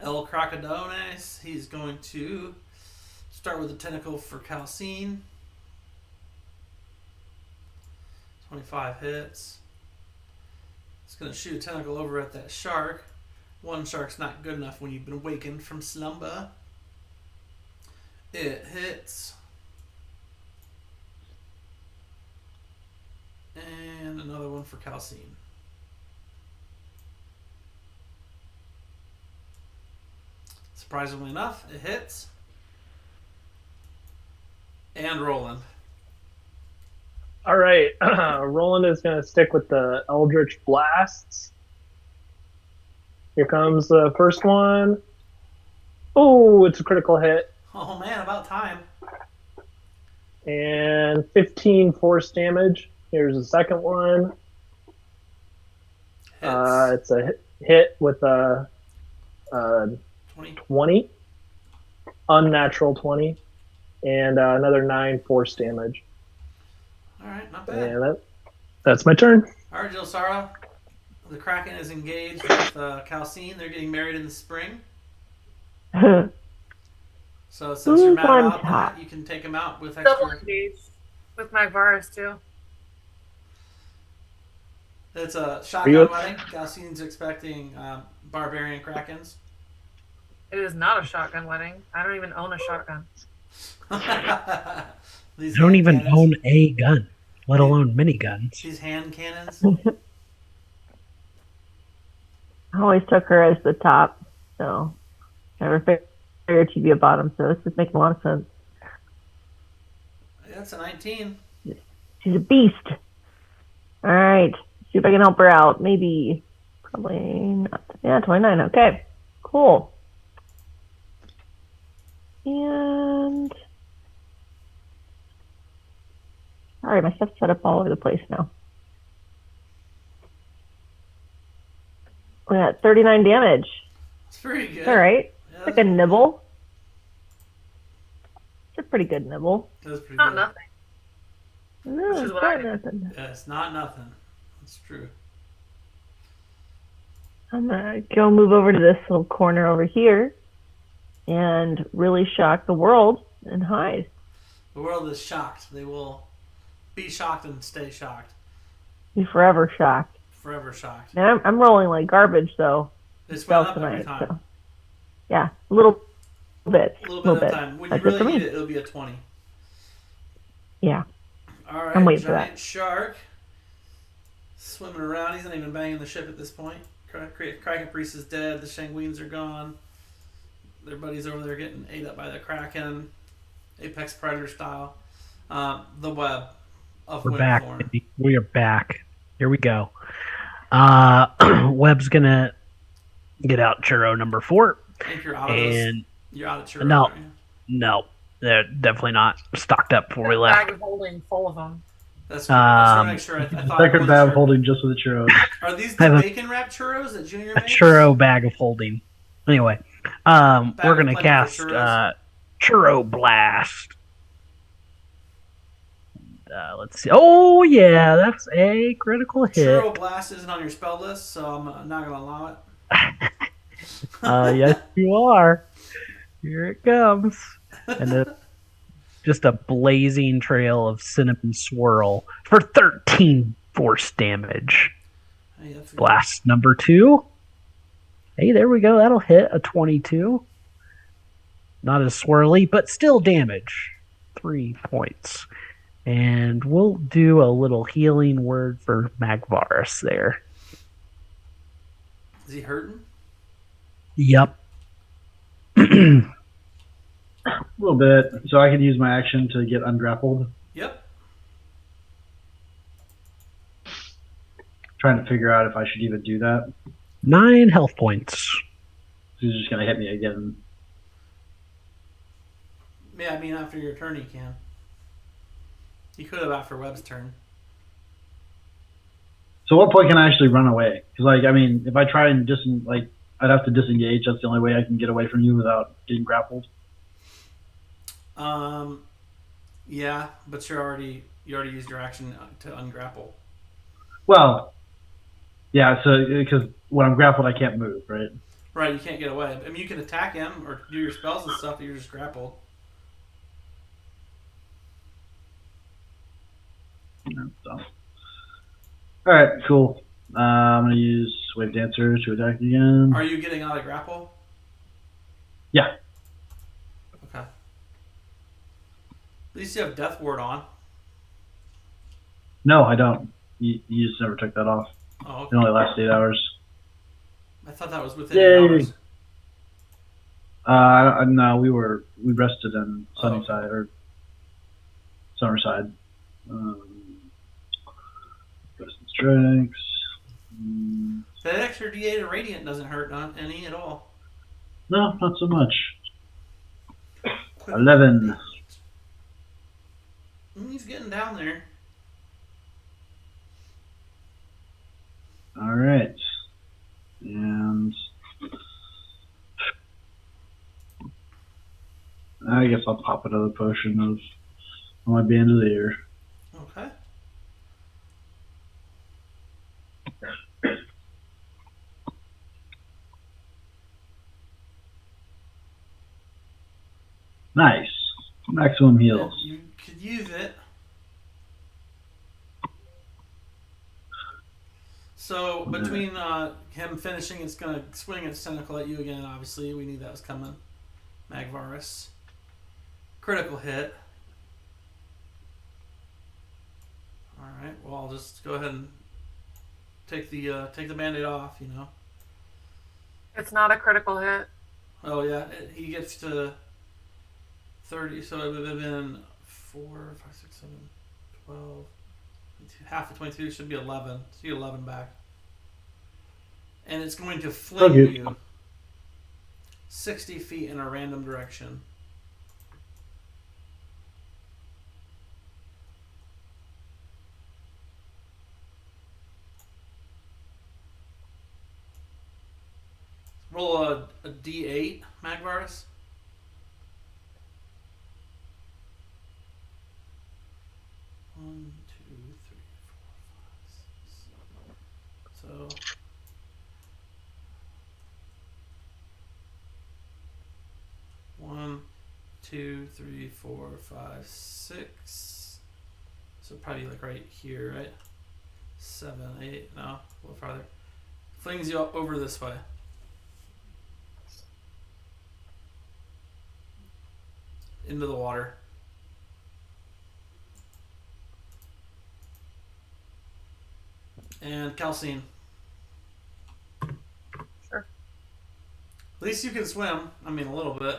El Crocodones, he's going to Start with a tentacle for Calcine. 25 hits. It's going to shoot a tentacle over at that shark. One shark's not good enough when you've been awakened from slumber. It hits. And another one for Calcine. Surprisingly enough, it hits. And Roland. All right. Roland is going to stick with the Eldritch Blasts. Here comes the first one. Oh, it's a critical hit. Oh man, about time. And 15 force damage. Here's the second one. It's a hit with a 20. Unnatural 20. And another 9 force damage. Alright, not bad. And that's my turn. Alright, Jilsara. The Kraken is engaged with Calcine. They're getting married in the spring. So since you're mad about that, you can take them out with extra... Double engaged with my virus too. It's a shotgun wedding. Calcine's expecting barbarian Krakens. It is not a shotgun wedding. I don't even own a shotgun. I don't even own a gun, let alone miniguns. These hand cannons. I always took her as the top, so never figured she'd be a bottom. So this is making a lot of sense. That's a 19. She's a beast. All right, see if I can help her out. Maybe, probably not. Yeah, 29. Okay, cool. And sorry, my stuff's set up all over the place now. We got 39 damage. It's pretty good. All right. Yeah, it's like a nibble. It's a pretty good nibble. That's pretty Not good. nothing. No, Which is it's what I not do. nothing. Yeah, it's not nothing. It's true. I'm going to go move over to this little corner over here and really shock the world and hide. The world is shocked. They will be shocked and stay shocked. Be forever shocked. Forever shocked. Now, I'm rolling like garbage, though. This went up every tonight, time. so. Yeah, a little bit. A little bit at a time. When you That's it for really me. need it, it'll be a 20. Yeah. All right, I'm waiting for giant that. shark swimming around. He's not even banging the ship at this point. Kraken Priest is dead. The Shanguins are gone. Their buddies over there getting ate up by the Kraken, Apex Predator style. The web of We're wind back. form. Baby. We are back. Here we go. Webb's gonna get out churro number 4. I think you're out of those. You're out of churros. No. aren't you? No, they're definitely not stocked up before we Bag left. of holding full of them. That's good. I just want to make sure. I thought it Second was bag churro. holding just with the churros. Are these I have the a- bacon wrapped churros that Junior A makes? churro bag of holding. Anyway, we're of gonna plenty for cast churros. churro blast. Let's see. Oh yeah, that's a critical hit. Churro Blast isn't on your spell list, so I'm not going to allow it. Yes, you are. Here it comes, and just a blazing trail of cinnamon swirl for 13 force damage. Hey, that's good. Blast number 2. Hey, there we go. That'll hit a 22. Not as swirly, but still damage. 3 points. And we'll do a little healing word for Magvarus there. Is he hurting? Yep. A little bit. So I could use my action to get ungrappled. Yep. Trying to figure out if I should even do that. 9 health points. He's just going to hit me again. Yeah, I mean, after your turn, he can. He could have after Webb's turn. So what point can I actually run away? Because, like, I mean, if I try and I'd have to disengage. That's the only way I can get away from you without getting grappled. Yeah, but you already used your action to ungrapple. Well, yeah. So because when I'm grappled, I can't move, right? Right, you can't get away. I mean, you can attack him or do your spells and stuff, but you're just grappled. No, dumb. Alright, cool. I'm going to use Wave Dancer to attack again. Are you getting out of grapple? Yeah. Okay. At least you have Death Ward on. No, I don't. You just never took that off. Oh, okay. It only lasts 8 hours. I thought that was within 8 hours. No, we rested in Sunnyside or Summerside. Rest and strikes. That extra D8 of Radiant doesn't hurt any at all. No, not so much. 11. He's getting down there. Alright. And I guess I'll pop another potion of my bandolier. Okay. Nice. Maximum heals. You could use it. So between him finishing, it's gonna swing its tentacle at you again. Obviously, we knew that was coming. Magvarus. Critical hit. All right. Well, I'll just go ahead and take the Band-Aid off. You know. It's not a critical hit. Oh yeah, he gets to 30. So it would have been 4, 5, 6, 7, 12. Half of 22 should be 11. So you get 11 back. And it's going to fling you 60 feet in a random direction. Roll a D8, Magvarus. One, 2, 3, 4, 5, 6. So 1, 2, 3, 4, 5, 6. So probably like right here, right? 7, 8. No, a little farther. Flings you over this way. Into the water. And Calcine. Sure. At least you can swim. I mean, a little bit.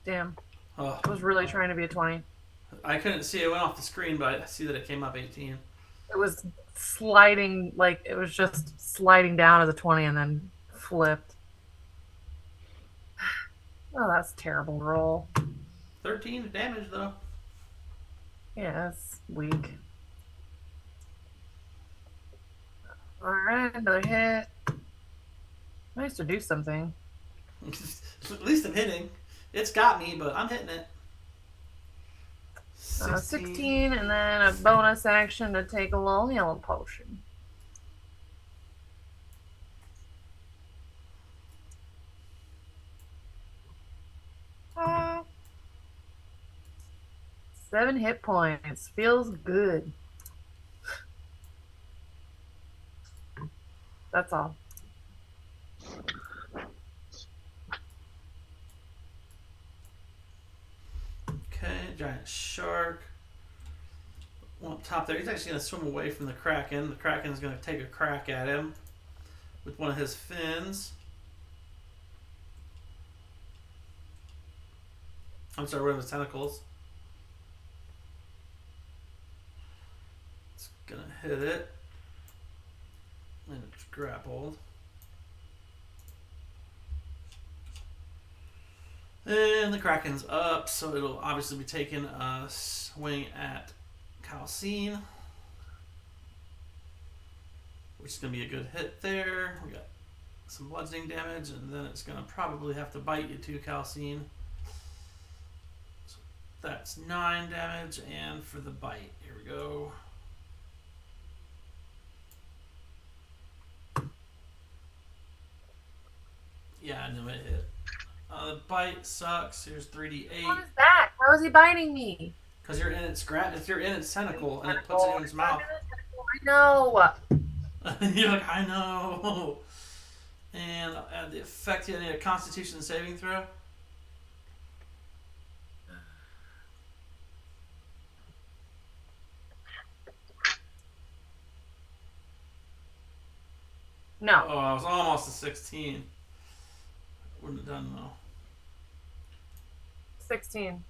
Damn. Oh, I was really trying to be a 20. I couldn't see it went off the screen, but I see that it came up 18. It was sliding, like, it was just sliding down as a 20 and then flipped. Oh, that's a terrible roll. 13 damage, though. Yeah, that's weak. Alright, another hit. Nice to do something. At least I'm hitting. It's got me, but I'm hitting it. 16, and then a bonus action to take a little healing potion. Uh, 7 hit points. Feels good. That's all. Okay, giant shark. One up top there. He's actually going to swim away from the Kraken. The Kraken's going to take a crack at him with one of his fins. I'm sorry, one of his tentacles. It's going to hit it. And it's grappled. And the Kraken's up, so it'll obviously be taking a swing at Calcine, which is going to be a good hit there. We got some bludgeoning damage, and then it's going to probably have to bite you too, Calcine. So that's 9 damage, and for the bite, here we go. Yeah, I know it hit. The bite sucks. Here's 3d8. What is that? How is he biting me? Because you're in its you're in its tentacle, and it puts it in its mouth. I know. You're like, I know. And the effect, you need a Constitution saving throw. No. Oh, I was almost a 16. Wouldn't have done well. 16.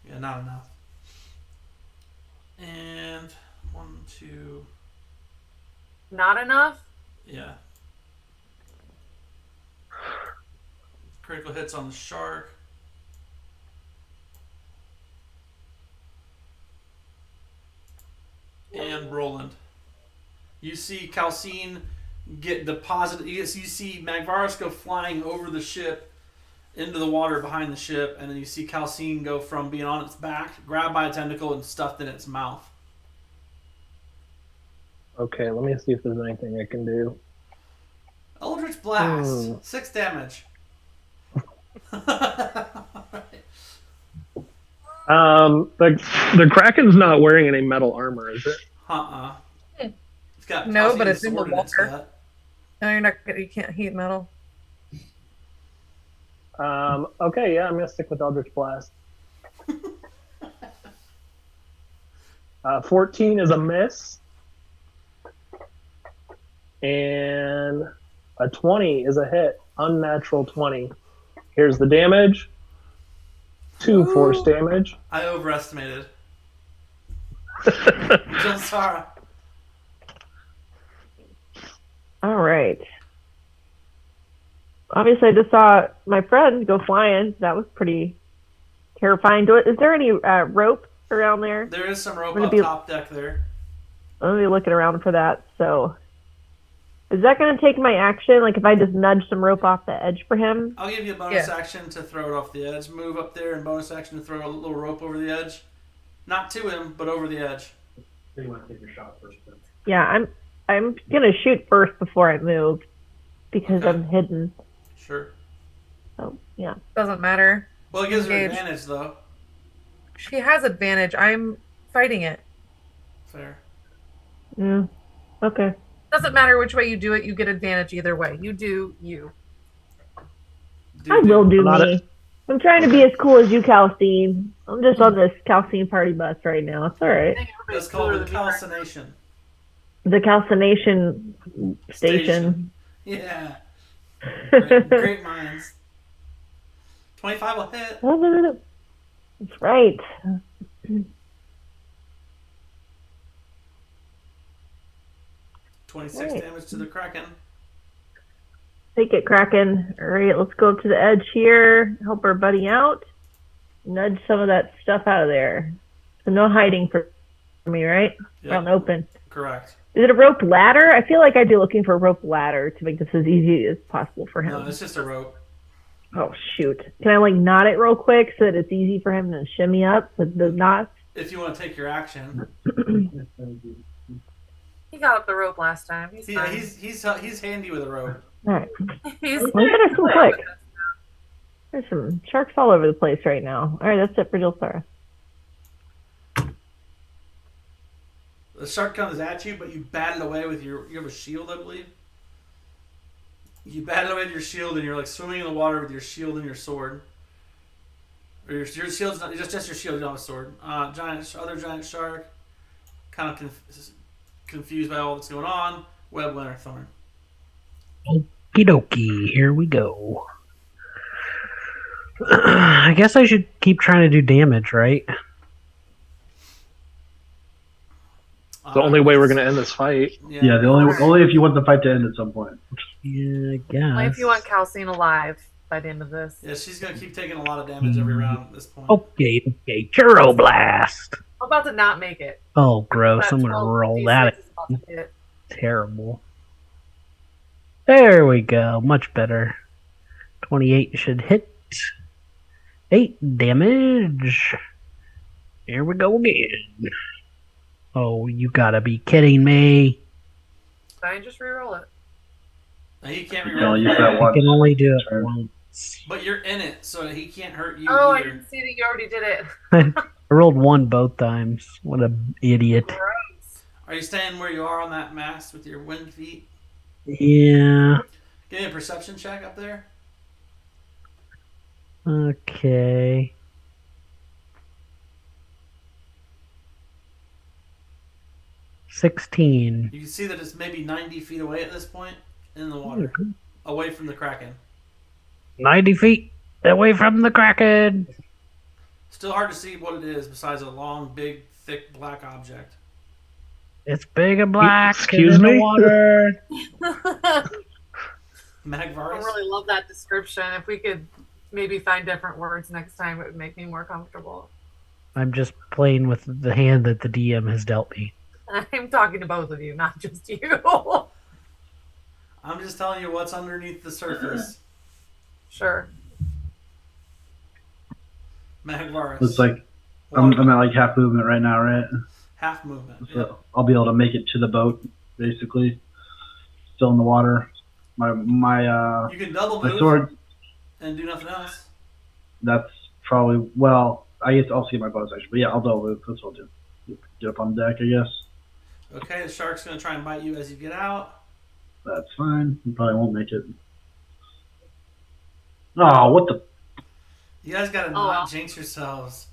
Yeah, not enough. And 1, 2. Not enough? Yeah. Critical hits on the shark. And Roland. You see Calcine get deposited. You see Magvarus go flying over the ship into the water behind the ship, and then you see Calcine go from being on its back, grabbed by a tentacle, and stuffed in its mouth. Okay, let me see if there's anything I can do. Eldritch Blast. 6 damage. The Kraken's not wearing any metal armor, is it? It's got no, but it's in the sword in its water. gut. No, you can't heat metal. Okay, yeah, I'm gonna stick with Eldritch Blast. 14 is a miss. And a 20 is a hit. Unnatural 20. Here's the damage. 2 force damage. I overestimated. Jelsara. All right. Obviously, I just saw my friend go flying. That was pretty terrifying. Is there any rope around there? There is some rope up top deck there. I'm going to be looking around for that. So, is that going to take my action? Like, if I just nudge some rope off the edge for him? I'll give you a bonus action to throw it off the edge. Move up there and bonus action to throw a little rope over the edge. Not to him, but over the edge. So you want to take your shot first then? Yeah, I'm going to shoot first before I move because I'm hidden. Sure. Oh, yeah. Doesn't matter. Well, it gives her advantage, though. She has advantage. I'm fighting it. Fair. Yeah. Okay. Doesn't matter which way you do it, you get advantage either way. You do you. I will do me. I'm trying to be as cool as you, Calcine. I'm just on this Calcine party bus right now. It's all right. That's called the calcination. The calcination station. Yeah. Great minds. 25 will hit. That's right. 26 damage to the Kraken. Take it, Kraken. All right, let's go up to the edge here. Help our buddy out. Nudge some of that stuff out of there. So no hiding for me, right? Yep. Out and open. Correct. Is it a rope ladder? I feel like I'd be looking for a rope ladder to make this as easy as possible for him. No, it's just a rope. Oh, shoot. Can I, knot it real quick so that it's easy for him to shimmy up with the knots? If you want to take your action. He got up the rope last time. He's fine. He's handy with a rope. All right. He's There's some quick. There's some sharks all over the place right now. All right, that's it for Jelsara. The shark comes at you, but you bat it away with you have a shield, I believe. You bat it away with your shield, and you're swimming in the water with your shield and your sword. Or your shield's not just your shield, you don't have a sword. Other giant shark, kind of confused by all that's going on. Web Winter Thorn. Okie dokie, here we go. I guess I should keep trying to do damage, right? The only way we're going to end this fight. Yeah, the only if you want the fight to end at some point. Yeah, I guess. Only if you want Calcine alive by the end of this. Yeah, she's going to keep taking a lot of damage every round at this point. Okay, Churro Blast! I'm about to not make it. Oh, gross. I'm going to 12 roll D6 that. is about to hit. Terrible. There we go. Much better. 28 should hit. 8 damage. Here we go again. Oh, you gotta be kidding me. I just reroll it. No, he can't You can only reroll. use that I once. can only do it Turn. once. But you're in it, so he can't hurt you Oh, I either. didn't see that you already did it. I rolled 1 both times. What an idiot. Gross. Are you staying where you are on that mast with your wind feet? Yeah. Give me a perception check up there. Okay. $16. You can see that it's maybe 90 feet away at this point in the water, away from the Kraken. 90 feet away from the Kraken. Still hard to see what it is besides a long, big, thick black object. It's big and black. Excuse and in me? the water. I Magvarus? really love that description. If we could maybe find different words next time, it would make me more comfortable. I'm just playing with the hand that the DM has dealt me. I'm talking to both of you, not just you. I'm just telling you what's underneath the surface. Sure. Magvarus. Looks like I'm at like half movement right now, right? half movement. So Yep. I'll be able to make it to the boat, basically. Still in the water. My You can double my move sword. and do nothing else. That's probably I guess I'll see my bonus action, but yeah, I'll double move. That's what I'll do. Get up on deck, I guess. Okay, the shark's gonna try and bite you as you get out. That's fine. You probably won't make it. Oh, what the? You guys gotta not jinx yourselves.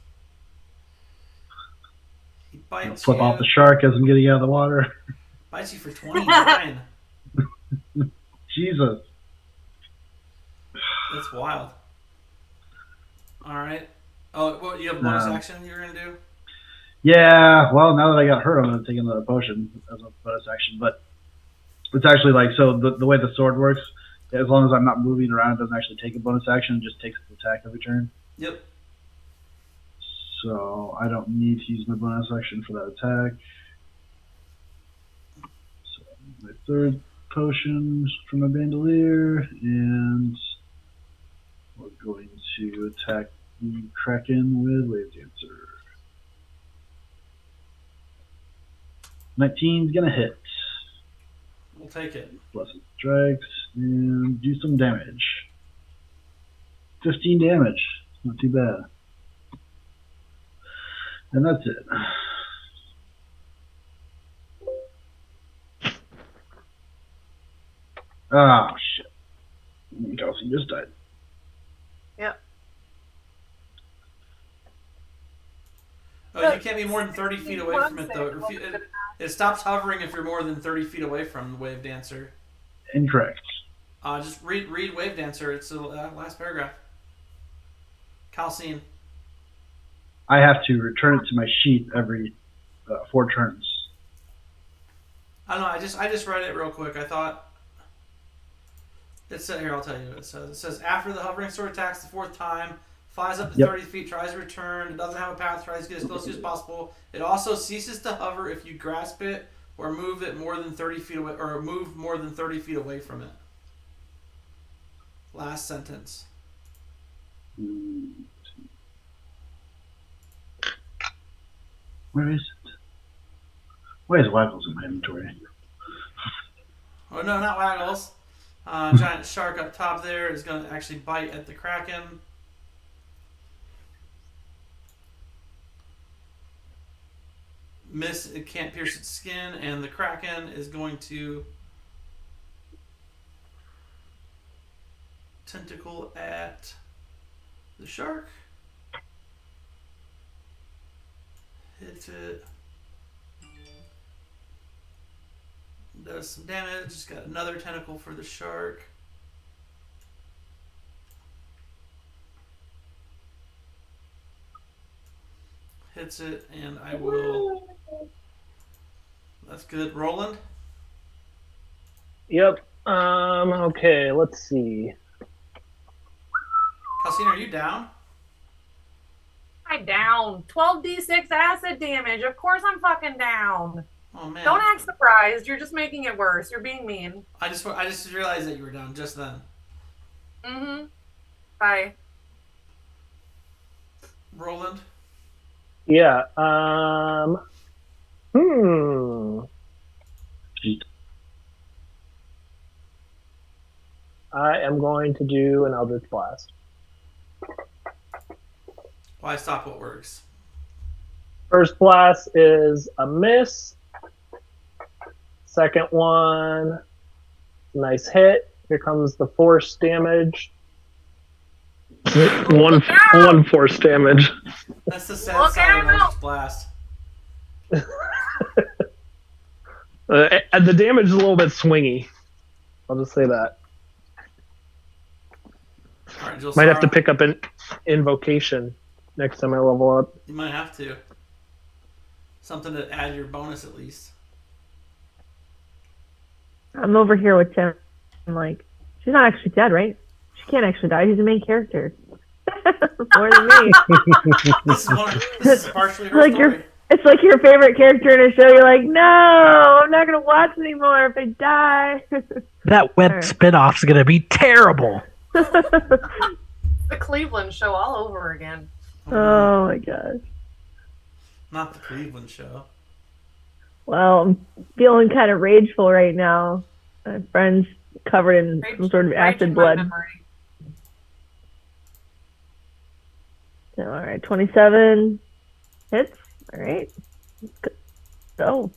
He bites Flip you. off the shark as I'm getting out of the water. Bites you for 29. Jesus. That's wild. Alright. Oh, what, you have a bonus No. action you're gonna do? Yeah, well, now that I got hurt, I'm going to take another potion as a bonus action. But it's actually like, so the way the sword works, as long as I'm not moving around, it doesn't actually take a bonus action. It just takes an attack every turn. Yep. So I don't need to use my bonus action for that attack. So my third potion from my bandolier, and we're going to attack the Kraken with Wave Dancer. 19's gonna hit. We'll take it. Blessed strikes and do some damage. 15 damage. Not too bad. And that's it. Oh shit. Kelsey just died. Yep. Oh, you can't be more than 30 feet away from it, though. It stops hovering if you're more than 30 feet away from the Wave Dancer. Incorrect. Just read Wave Dancer. It's the last paragraph. Calcine. I have to return it to my sheet every 4 turns. I don't know. I just read it real quick. I thought it said here. I'll tell you what it says. It says after the hovering sword attacks the 4th time, flies up to 30 feet, tries to return. It doesn't have a path. Tries to get as close to you as possible. It also ceases to hover if you grasp it or move it more than 30 feet away, or move more than 30 feet away from it. Last sentence. Where is it? Why is Waggles in my inventory? Oh no, not Waggles. Giant shark up top there is going to actually bite at the Kraken. Miss, it can't pierce its skin, and the Kraken is going to tentacle at the shark. Hits it. Does some damage. Just got another tentacle for the shark. Hits it, and I will. That's good. Roland? Yep. Okay, let's see. Calcine, are you down? I'm down. 12d6 acid damage. Of course I'm fucking down. Oh man. Don't act surprised. You're just making it worse. You're being mean. I just realized that you were down just then. Mm-hmm. Bye. Roland? Yeah. I am going to do an Eldritch Blast. Why stop what works? First blast is a miss. Second one, nice hit. Here comes the force damage. one force damage. That's the sad side of Eldritch Blast. And the damage is a little bit swingy. I'll just say that. All right, might have to pick up an invocation next time I level up. You might have to. Something to add to your bonus at least. I'm over here with Tim. I'm like, she's not actually dead, right? She can't actually die. She's the main character. More than me. This is partially her story. It's like your favorite character in a show. You're like, no, I'm not going to watch anymore if I die. That web spinoff's going to be terrible. The Cleveland show all over again. Oh my gosh. Not the Cleveland show. Well, I'm feeling kind of rageful right now. My friend's covered in some sort of acid blood. So, all right, 27 hits. All right. So,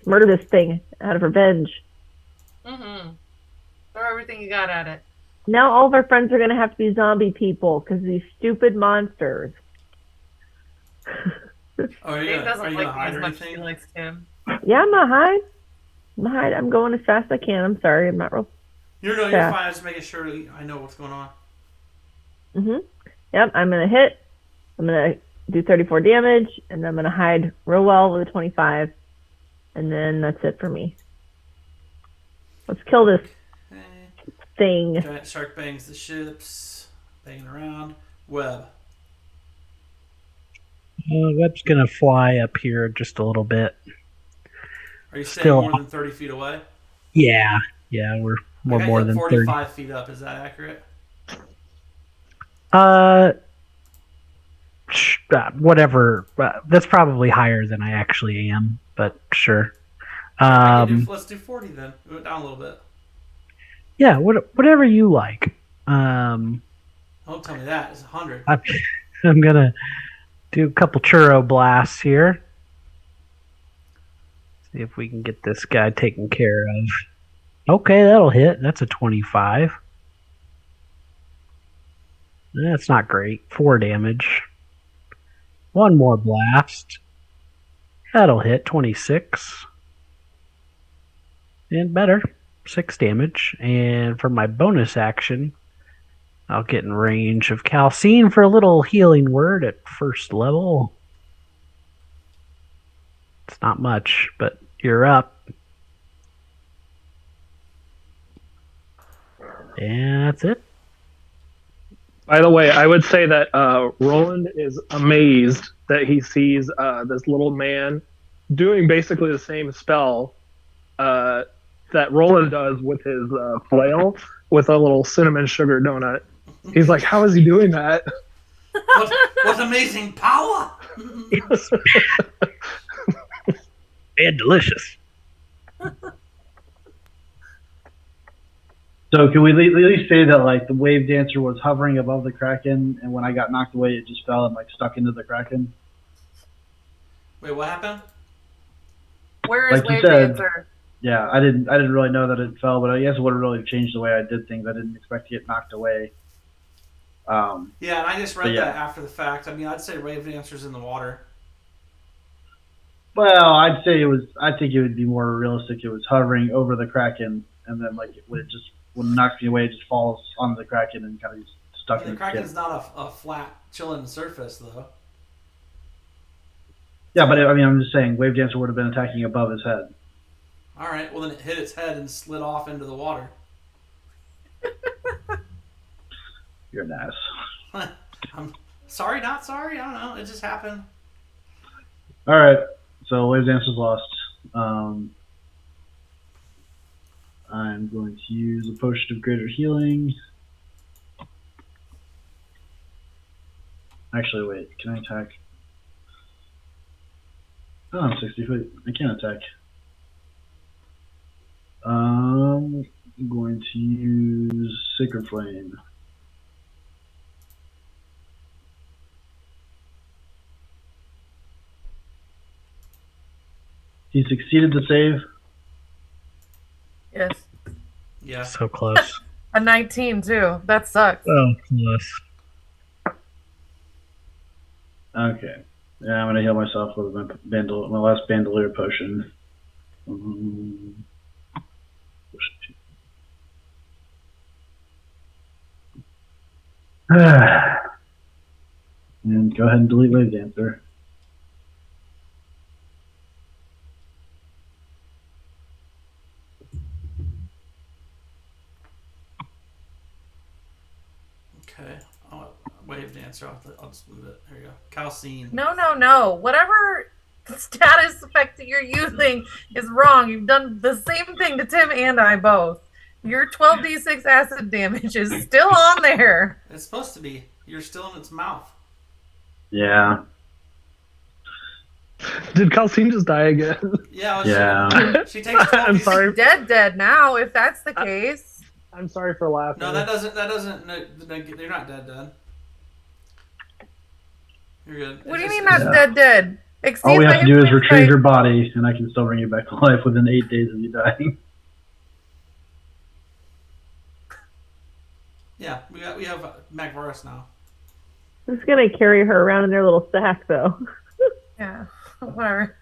murder this thing out of revenge. Mm-hmm. Throw everything you got at it. Now all of our friends are going to have to be zombie people because of these stupid monsters. Dane doesn't like me as much as he likes Tim. Yeah, I'm not hide. I'm going as fast as I can. I'm sorry, I'm not real. You're fine. I'm just making sure I know what's going on. Yep, I'm going to hit. I'm going to do 34 damage, and then I'm going to hide real well with a 25. And then that's it for me. Let's kill this thing. Giant shark bangs the ships. Banging around. Web. Web's going to fly up here just a little bit. Are you staying more than 30 feet away? Yeah, we're more than 45 feet up. Is that accurate? Whatever. That's probably higher than I actually am, but sure. Let's do 40 then. We went down a little bit. Yeah, whatever you like. Don't tell me that. It's 100. I'm gonna do a couple churro blasts here. See if we can get this guy taken care of. Okay, that'll hit. That's a 25. That's not great. 4 damage. One more blast. That'll hit. 26. And better. 6 damage. And for my bonus action, I'll get in range of Calcine for a little healing word at first level. It's not much, but you're up. And that's it. By the way, I would say that Roland is amazed that he sees this little man doing basically the same spell that Roland does with his flail with a little cinnamon sugar donut. He's like, how is he doing that? What amazing power! It's and delicious. So can we at least say that like the wave dancer was hovering above the Kraken, and when I got knocked away, it just fell and like stuck into the Kraken? Wait, what happened? Where is wave dancer? Yeah, I didn't really know that it fell, but I guess it would have really changed the way I did things. I didn't expect to get knocked away. Yeah, and I just read that after the fact. I mean, I'd say wave dancer's in the water. Well, I think it would be more realistic. It was hovering over the Kraken, and then like when it knocks me away, it just falls onto the Kraken and kind of stuck in the Kraken's not a flat, chilling surface, though. Yeah, but I'm just saying, wave dancer would have been attacking above his head. All right, well then it hit its head and slid off into the water. You're an ass. I'm sorry, not sorry. I don't know. It just happened. All right, so wave dancer's lost. I'm going to use a potion of greater healing. Actually, wait. Can I attack? Oh, I'm 60 feet. I can't attack. I'm going to use Sacred Flame. He succeeded the save. Yes. Yeah. So close. A 19 too. That sucks. Oh, close. Okay. Yeah, I'm gonna heal myself with my last bandolier potion. And go ahead and delete Wave Dancer. Okay. Wave Dancer. I'll just move it. There you go. Calcine. No. Whatever status effect that you're using is wrong. You've done the same thing to Tim and I both. Your 12d6 acid damage is still on there. It's supposed to be. You're still in its mouth. Yeah. Did Calcine just die again? Yeah. She takes 12 I'm sorry. She's dead now, if that's the case. I'm sorry for laughing. No, that doesn't. No, you're not dead. You're good. What do you mean not dead? All we have to do is retrieve your body, and I can still bring you back to life within 8 days of you dying. Yeah, we have Magvarus now. I'm just gonna carry her around in their little sack, though. Yeah, whatever.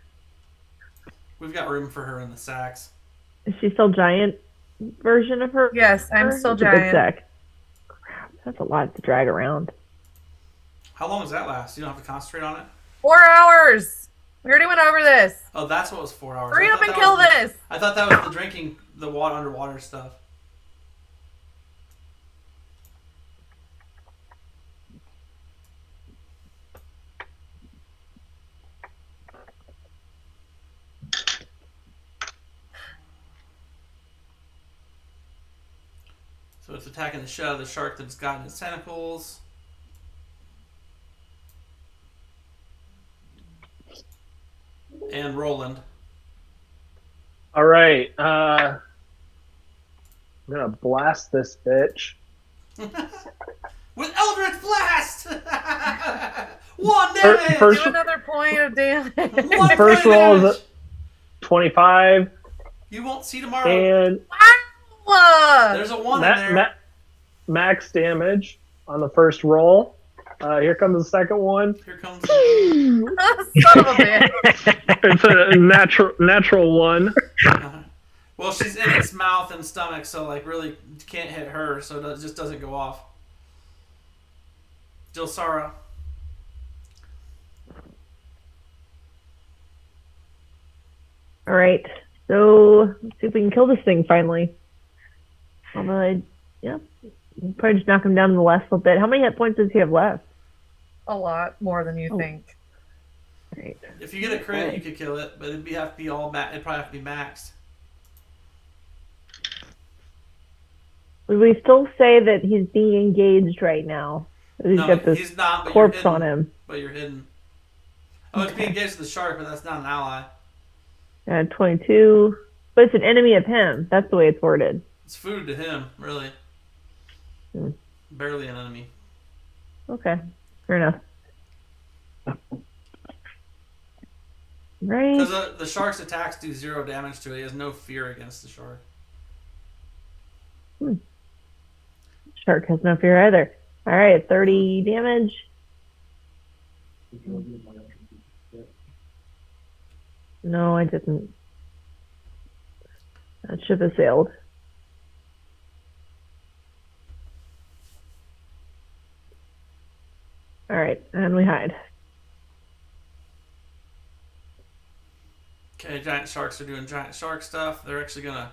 We've got room for her in the sacks. Is she still giant version of her? Yes, I'm still It's a big giant. sack. Crap, that's a lot to drag around. How long does that last? You don't have to concentrate on it? 4 hours! We already went over this. Oh, that's what was 4 hours. Hurry up and kill this! I thought that was the drinking, the underwater stuff. So it's attacking the shell of the shark that's gotten its tentacles. And Roland. All right. I'm gonna blast this bitch. With Eldritch Blast! 1 damage! First- Do another point of damage. One First point of roll is damage. a 25, You won't see tomorrow. and Wow! There's a 1 in there. max damage on the first roll. Here comes the second one. Here comes. Son of a bitch. It's a natural one. Well, she's in its mouth and stomach, so like really can't hit her, so it just doesn't go off. Jilsara. All right, so let's see if we can kill this thing finally. Although, probably just knock him down to the last little bit. How many hit points does he have left? A lot more than you think. Right. If you get a crit, you could kill it, but it'd have to be all it'd probably have to be maxed. Would we still say that he's being engaged right now? He's No, got this he's not. But corpse you're on hidden. him. But you're hidden. Oh, it's being engaged with the shark, but that's not an ally. 22. But it's an enemy of him. That's the way it's worded. It's food to him, really. Barely an enemy. Okay, fair enough. Right. Because the shark's attacks do 0 damage to it. He has no fear against the shark. Shark has no fear either. All right, 30 damage. No, I didn't. That ship has sailed. All right, and we hide. Okay, giant sharks are doing giant shark stuff. They're actually going to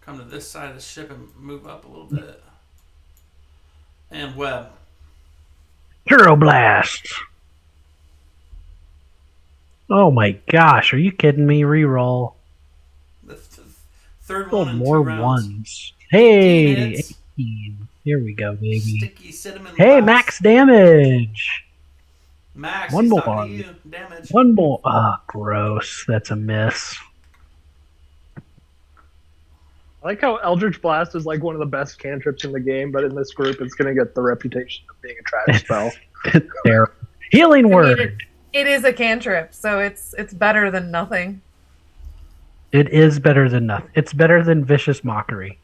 come to this side of the ship and move up a little bit. And web. Hero Blast. Oh my gosh, are you kidding me? Reroll. Third Oh, one in more 2 rounds. ones. Hey, hits. 18. Here we go, baby. Sticky cinnamon Hey, blast. max damage. Max, One he's more. talking to you. Damage. One more. Oh, gross. That's a miss. I like how Eldritch Blast is like one of the best cantrips in the game, but in this group, it's going to get the reputation of being a trash spell. There. Healing word. It is a cantrip, so it's better than nothing. It is better than nothing. It's better than Vicious Mockery.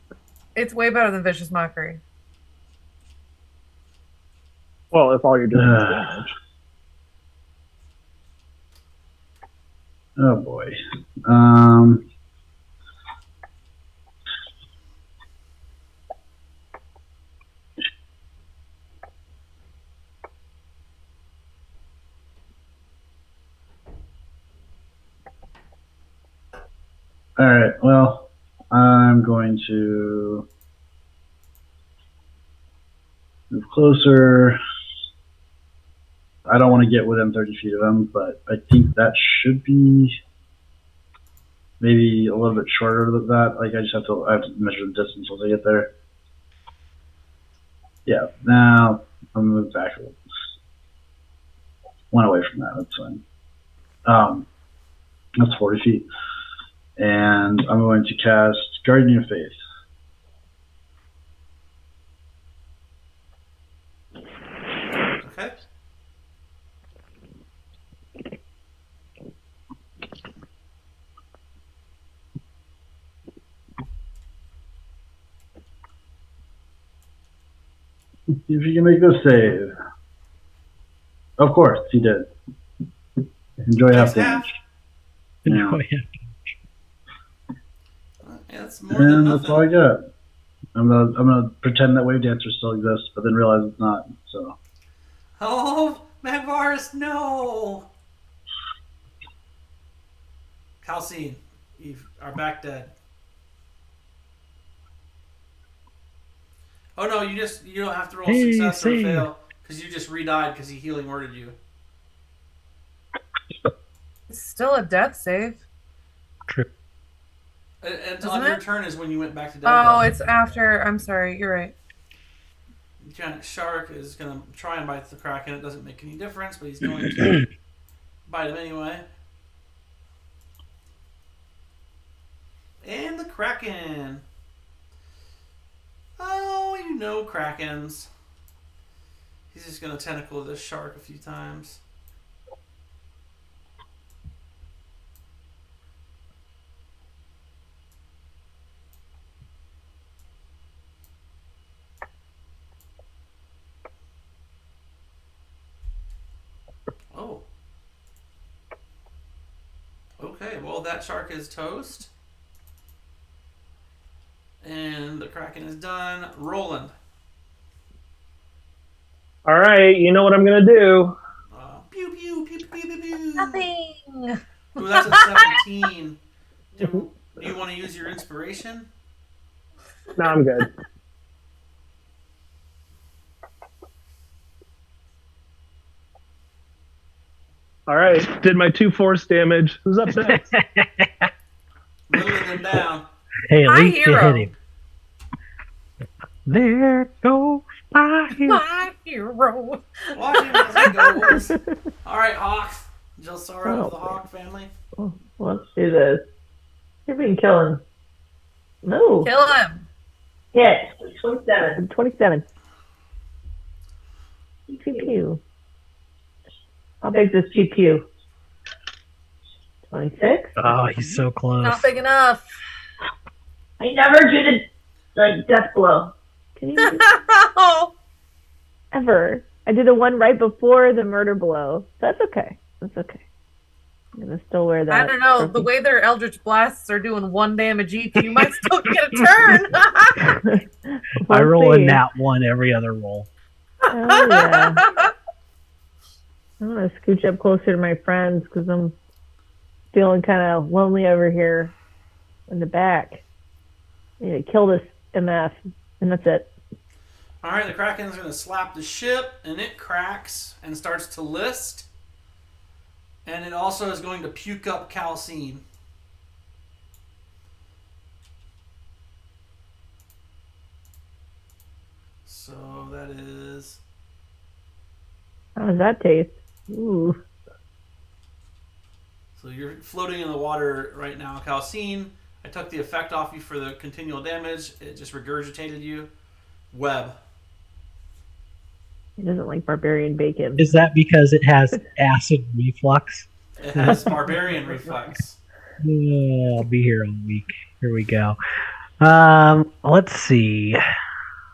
It's way better than Vicious Mockery. Well, if all you're doing is damage. Oh boy. All right. Well, I'm going to move closer. I don't want to get within 30 feet of him, but I think that should be maybe a little bit shorter than that. Like I have to measure the distance once I get there. Yeah. Now I'm gonna move back a little. One away from that. That's fine. That's 40 feet. And I'm going to cast Guardian of Faith. Okay. See if you can make this save. Of course, he did. Enjoy half damage. Enjoy it. Yeah, that's more than And nothing. that's all I got. I'm gonna pretend that Wave Dancer still exists, but then realize it's not. So. Oh, Magvarus, no! Calcine, you are back dead. Oh no, you don't have to roll success or fail because you just re-died because he healing worded you. It's still a death save. Trip. And on your turn is when you went back to dead. Oh, it's after. I'm sorry, you're right. The giant shark is going to try and bite the Kraken. It doesn't make any difference, but he's going to bite him anyway. And the Kraken. Oh, you know Krakens. He's just going to tentacle this shark a few times. Oh. Okay, well, that shark is toast. And the Kraken is done. Roland. All right, you know what I'm going to do. Pew, pew, pew, pew, pew, pew. Nothing. Ooh, that's a 17. Do you want to use your inspiration? No, I'm good. All right, did my 2 force damage. Who's up next? Whittling him down. Hey, at My least you hero. hit him. There goes my hero. My hero. Watch him as he goes. All right, Hawk. Jelsara of the Hawk family. Oh, let's do this. See if we can kill him. No. Kill him. Hit. 27. 27. Pew pew. How big is this pew pew? 26. Oh, he's so close. Not big enough. I never do the death blow. Can you ever? I did the one right before the murder blow. That's okay. That's okay. I'm gonna still wear that. I don't know. The way their Eldritch Blasts are doing 1 damage each, you might still get a turn. I roll see. a nat 1 every other roll. Oh, yeah. I want to scooch up closer to my friends because I'm feeling kind of lonely over here in the back. I need to kill this MF, and that's it. All right, the Kraken's going to slap the ship, and it cracks and starts to list. And it also is going to puke up Calcine. So that is... How does that taste? Ooh. So you're floating in the water right now, Calcine. I took the effect off you for the continual damage. It just regurgitated you. Web. He doesn't like barbarian bacon. Is that because it has acid reflux? It has barbarian reflex. Yeah, I'll be here all week. Here we go. Let's see.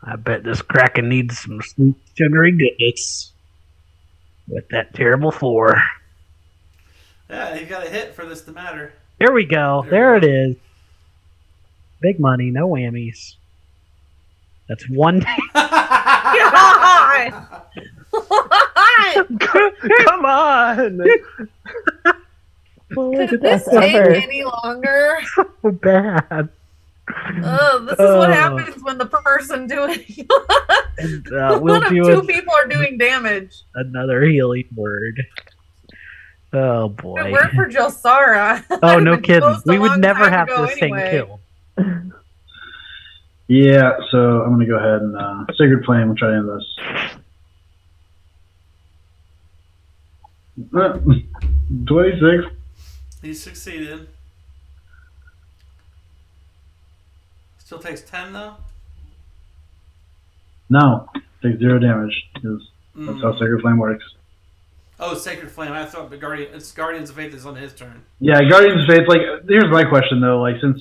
I bet this Kraken needs some sweet sugary goodness with that terrible 4. Yeah, you got a hit for this to matter. Here we go. There it is. Big money, no whammies. That's 1. God! Come on! Could this take any longer? So bad. This is what happens when the person doing We'll one of do 2 people are doing damage. another healing word. Oh boy. If it weren't for Jelsara. Oh, no kidding. We would never have this thing killed. Yeah, so I'm going to go ahead and Sacred Flame will try to end this. 26. He succeeded. Still takes 10 though? No, takes 0 damage because that's how Sacred Flame works. Oh, Sacred Flame. I thought it's Guardians of Faith is on his turn. Yeah, Guardians of Faith. Like, here's my question though. Like, since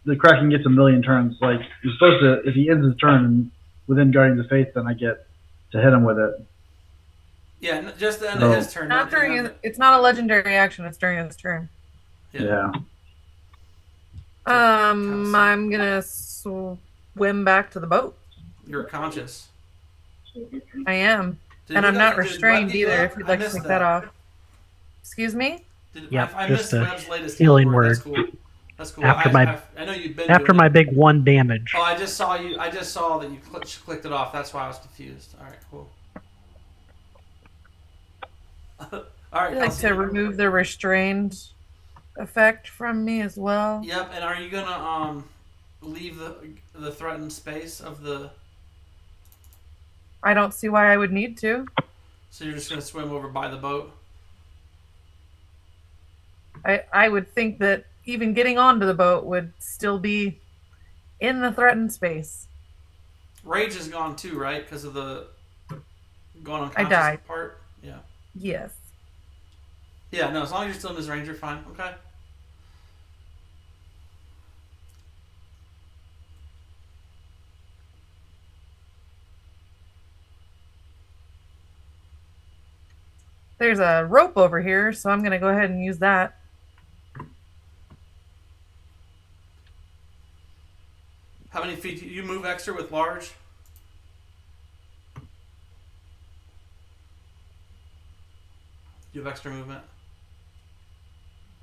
the Kraken gets 1,000,000 turns, like, you're supposed to, if he ends his turn within Guardians of Faith, then I get to hit him with it. Yeah, just the end of his turn. Not during his, it's not a legendary action. It's during his turn. Yeah. I'm gonna swim back to the boat. You're conscious. I am, and I'm not restrained either. If you'd like to take that off. Excuse me. Yep, I just missed a Web's latest healing word. That's cool. That's cool. After I know you've been after doing my it. big 1 damage. Oh, I just saw that you clicked it off. That's why I was confused. All right, cool. All right. I'd like to remove the restrained effect from me as well. Yep. And are you gonna leave the threatened space of the? I don't see why I would need to. So you're just gonna swim over by the boat. I would think that even getting onto the boat would still be in the threatened space. Rage is gone too, right? Because of the going unconscious I died. part. Yeah. Yes. Yeah. No. As long as you're still in this range, you're fine. Okay. There's a rope over here, so I'm going to go ahead and use that. How many feet do you move extra with large? Do you have extra movement?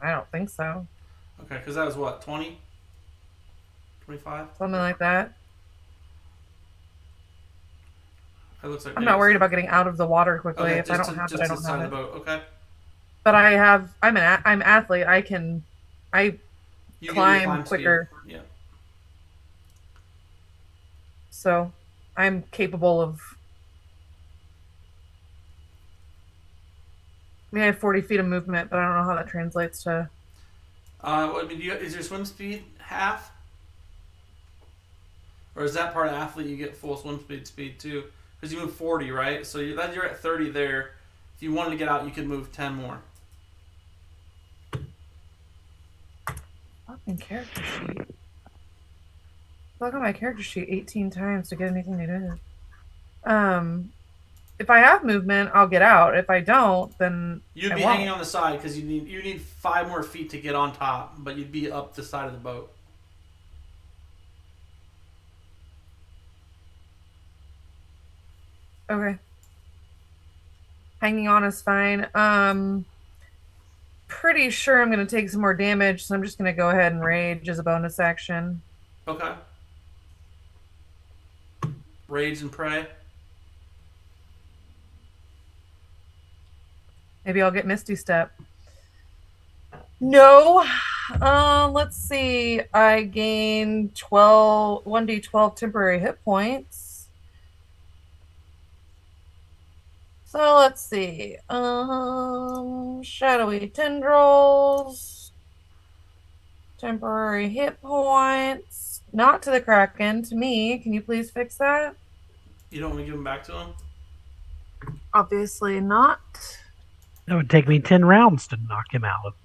I don't think so. Okay, because that was what, 20? 25? Something like that. It looks like I'm not worried about getting out of the water quickly. Okay, If I don't have it, I don't have it. the boat. Okay. But I'm an athlete. I climb quicker. Speed. Yeah. So I'm capable of. I have 40 feet of movement, but I don't know how that translates to. Is your swim speed half? Or is that part of athlete you get full swim speed too? Because you move 40, right? So you're at 30 there. If you wanted to get out, you could move 10 more. Fucking character sheet. Look at my character sheet 18 times to get anything to do. If I have movement, I'll get out. If I don't, then you'd be hanging on the side because you need 5 more feet to get on top, but you'd be up the side of the boat. Okay. Hanging on is fine. Pretty sure I'm going to take some more damage, so I'm just going to go ahead and rage as a bonus action. Okay. Rage and pray. Maybe I'll get Misty Step. No. Let's see. I gain 1d12 temporary hit points. So let's see. Shadowy tendrils, temporary hit points. Not to the Kraken, to me. Can you please fix that? You don't want to give them back to him? Obviously not. That would take me 10 rounds to knock him out.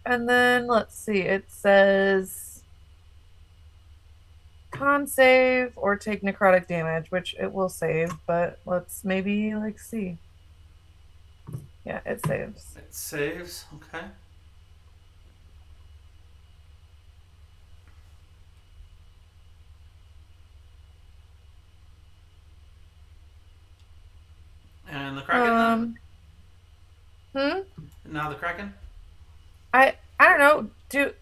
And then let's see. It says con save or take necrotic damage, which it will save, but let's maybe see. Yeah, it saves. It saves, okay. And the Kraken Now the Kraken? I don't know. Did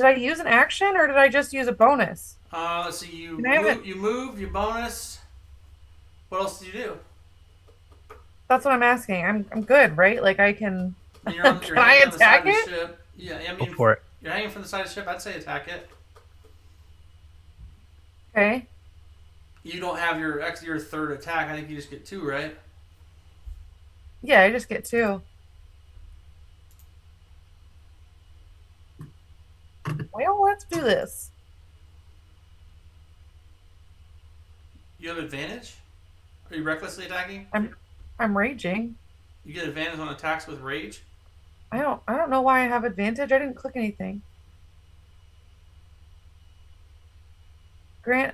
I use an action or did I just use a bonus? Let's see. You moved, you bonus. What else did you do? That's what I'm asking. I'm good, right? Like I can. You're can I attack it? Yeah, I mean, go for it. You're hanging from the side of the ship. I'd say attack it. Okay. You don't have your third attack. I think you just get 2, right? Yeah, I just get 2. Well, let's do this. You have advantage? Are you recklessly attacking? I'm raging. You get advantage on attacks with rage? I don't know why I have advantage. I didn't click anything.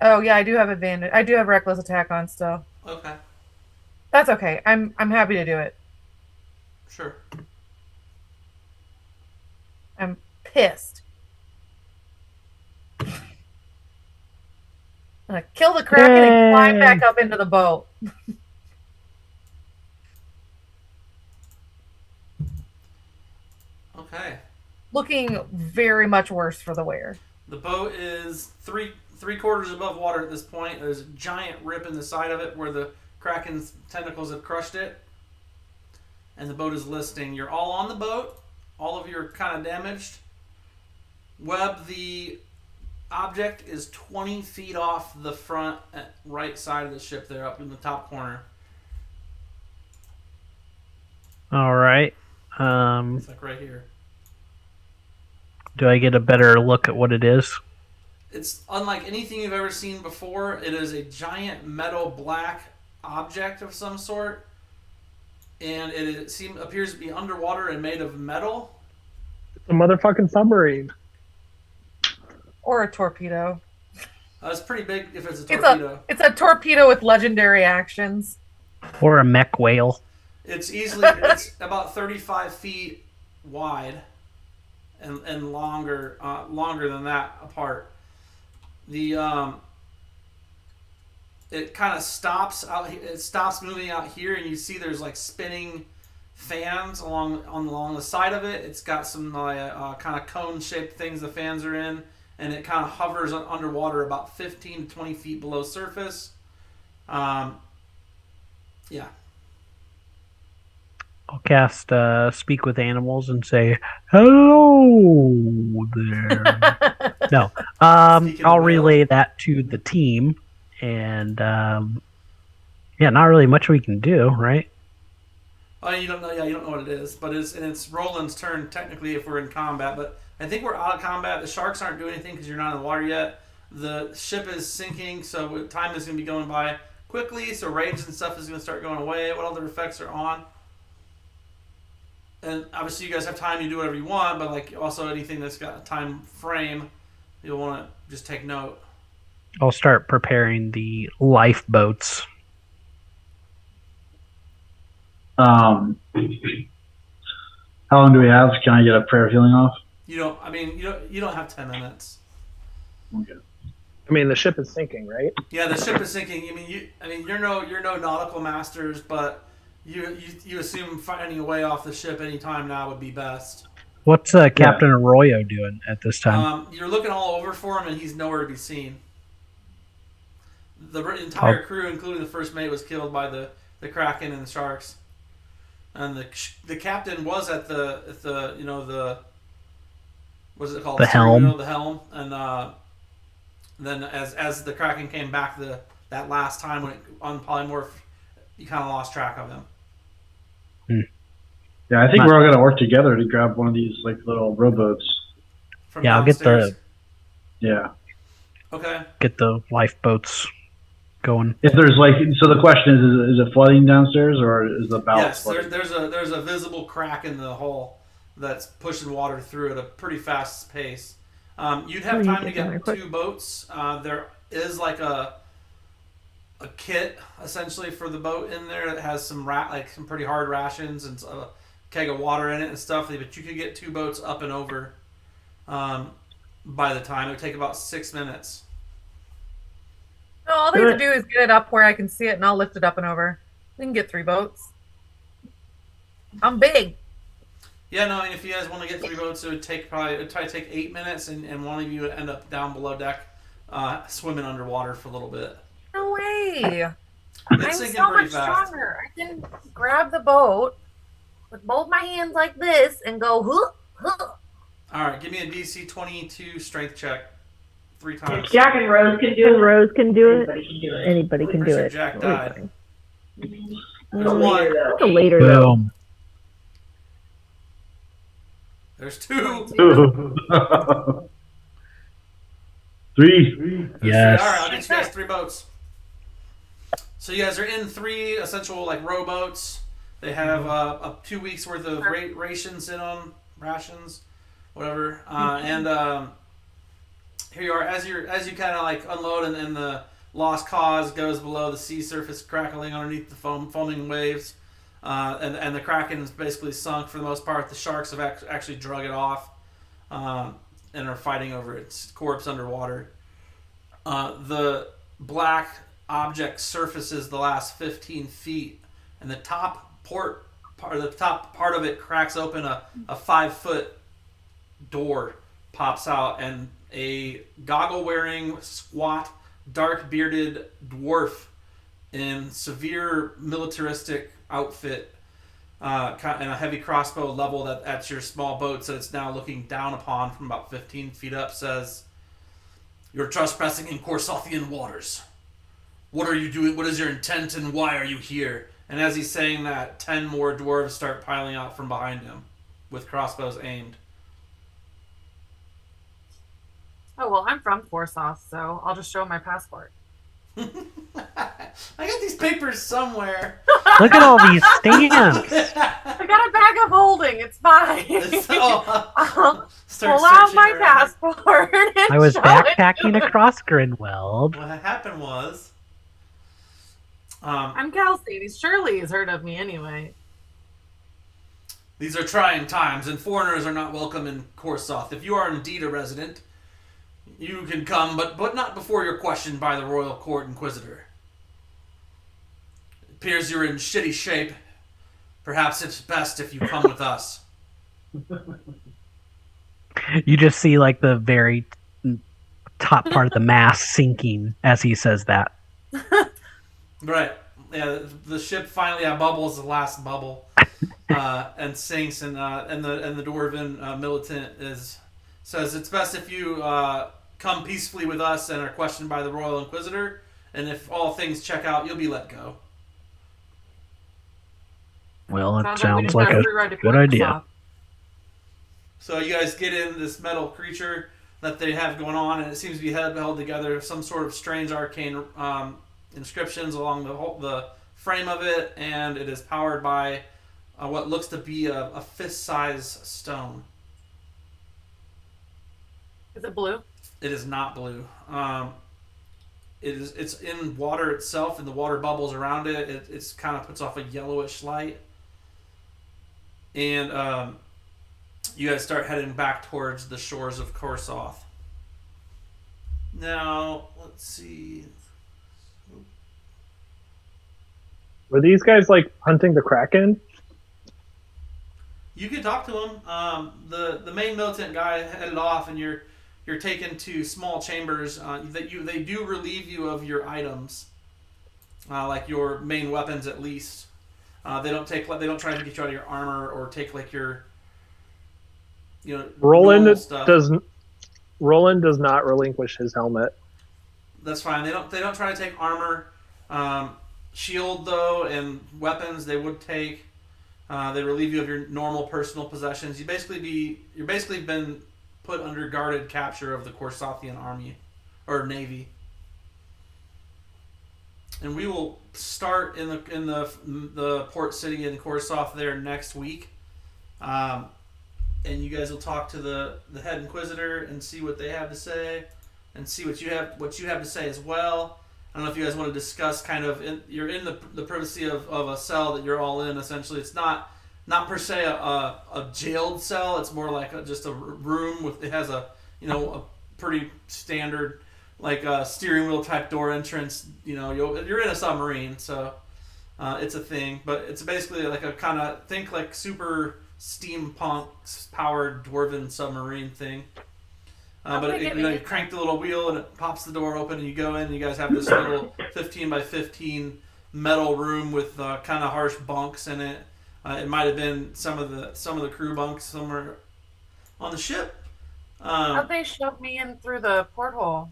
Oh yeah, I do have advantage. I do have reckless attack on still. Okay. That's okay. I'm happy to do it. Sure. I'm pissed. I'm gonna kill the Kraken and climb back up into the boat. Okay. Looking very much worse for the wear. The boat is three quarters above water at this point. There's a giant rip in the side of it where the Kraken's tentacles have crushed it. And the boat is listing. You're all on the boat. All of you are kind of damaged. Webb, the object is 20 feet off the front right side of the ship there, up in the top corner. All right. It's like right here. Do I get a better look at what it is? It's unlike anything you've ever seen before. It is a giant metal black object of some sort. And it appears to be underwater and made of metal. It's a motherfucking submarine. Or a torpedo. It's pretty big if it's a torpedo. It's a torpedo with legendary actions. Or a mech whale. It's about 35 feet wide and longer than that apart. The it kind of stops out. It stops moving out here, and you see there's like spinning fans along the side of it. It's got some kind of cone-shaped things the fans are in, and it kind of hovers underwater about 15 to 20 feet below surface. Yeah. I'll cast Speak with Animals and say, hello there. No. I'll relay that to the team. And, yeah, not really much we can do, right? Oh, you don't know. Yeah, you don't know what it is. But it's Roland's turn, technically, if we're in combat. But I think we're out of combat. The sharks aren't doing anything because you're not in the water yet. The ship is sinking, so time is going to be going by quickly. So rage and stuff is going to start going away. What other effects are on? And obviously you guys have time to do whatever you want, but like also anything that's got a time frame, you'll want to just take note. I'll start preparing the lifeboats. How long do we have? Can I get a prayer of healing off? You don't have 10 minutes. Okay. I mean, the ship is sinking, right? Yeah, the ship is sinking. You're no nautical masters, but you assume finding a way off the ship anytime now would be best. What's Captain Arroyo doing at this time? You're looking all over for him, and he's nowhere to be seen. The entire crew, including the first mate, was killed by the Kraken and the sharks. And the captain was at the what is it called? The helm. The helm, and then as the Kraken came back that last time when it unpolymorphed, you kind of lost track of him. Yeah, I think we're all gonna work together to grab one of these like little rowboats. From Yeah, I'll get downstairs. Yeah. Okay. Get the lifeboats going. If there's like, so the question is it flooding downstairs or is the ballast Yes, flooding? there's a visible crack in the hull that's pushing water through at a pretty fast pace. You'd have time to get 2 boats. There is like a kit essentially for the boat in there that has some some pretty hard rations and a keg of water in it and stuff. But you could get 2 boats up and over by the time. It would take about 6 minutes. No, all they have to do is get it up where I can see it, and I'll lift it up and over. We can get 3 boats. I'm big. Yeah, no, I mean, if you guys want to get 3 boats, it would probably take 8 minutes, and one of you would end up down below deck, swimming underwater for a little bit. No way. It's I'm sinking so pretty much fast. stronger. I can grab the boat with both my hands like this and go, huh, huh. All right, give me a DC 22 strength check 3 times. Jack and Rose can do it. Rose can do it. Anybody can do Pretty sure it. Jack died. There's Later, 1. though. Later, though. Boom. There's 2. 3. Yes. All right, I'll get you guys 3 boats. So you guys are in 3 essential like rowboats. They have 2 weeks worth of rations in them, rations, whatever. And here you are as you kind of like unload, and the Lost Cause goes below the sea surface, crackling underneath the foaming waves. And the Kraken's basically sunk for the most part. The sharks have actually drug it off and are fighting over its corpse underwater. The black object surfaces the last 15 feet, and the top part of it cracks open. A 5-foot door pops out, and a goggle-wearing, squat, dark-bearded dwarf in severe militaristic outfit and a heavy crossbow leveled at your small boat, so it's now looking down upon from about 15 feet up, says, "You're trespassing in Corsothian waters. What are you doing? What is your intent, and why are you here?" And as he's saying that, 10 more dwarves start piling out from behind him with crossbows aimed. Oh, well, I'm from Forsyth, so I'll just show my passport. I got these papers somewhere. Look at all these stamps. I got a bag of holding. It's fine. I'll pull out my passport. I was backpacking across Grinweld. What happened was... I'm Kelsey. These Shirley's heard of me anyway. These are trying times, and foreigners are not welcome in Corsoth. If you are indeed a resident, you can come, but not before you're questioned by the Royal Court Inquisitor. It appears you're in shitty shape. Perhaps it's best if you come with us. You just see like the very top part of the mast sinking as he says that. Right. Yeah, the ship finally bubbles the last bubble and sinks, and the dwarven militant says it's best if you come peacefully with us and are questioned by the Royal Inquisitor, and if all things check out, you'll be let go. Well, it sounds like a good idea. So you guys get in this metal creature that they have going on, and it seems to be held together with some sort of strange arcane inscriptions along the frame of it, and it is powered by what looks to be a fist-size stone. Is it blue? It is not blue. It's in water itself, and the water bubbles around it. It's kind of puts off a yellowish light. And you guys start heading back towards the shores of Corsoth. Now, let's see. Were these guys like hunting the Kraken? You can talk to them. The main militant guy headed off, and you're taken to small chambers they do relieve you of your items, like your main weapons at least. They don't try to get you out of your armor or take like your Roland stuff. Roland does not relinquish his helmet. That's fine. They don't try to take armor. Shield though and weapons they would take. They relieve you of your normal personal possessions. You're basically been put under guarded capture of the Korsathian army or navy. And we will start in the port city in Korsoth there next week. And you guys will talk to the head inquisitor and see what they have to say, and see what you have to say as well. I don't know if you guys want to discuss you're in the privacy of a cell that you're all in. Essentially, it's not per se a jailed cell. It's more like just a room it has a pretty standard steering wheel type door entrance. You're in a submarine, so it's a thing. But it's basically like a kind of think like super steampunk powered dwarven submarine thing. But you crank the little wheel and it pops the door open and you go in and you guys have this little 15 by 15 metal room with kind of harsh bunks in it. It might have been some of the crew bunks somewhere on the ship. How'd they shove me in through the porthole?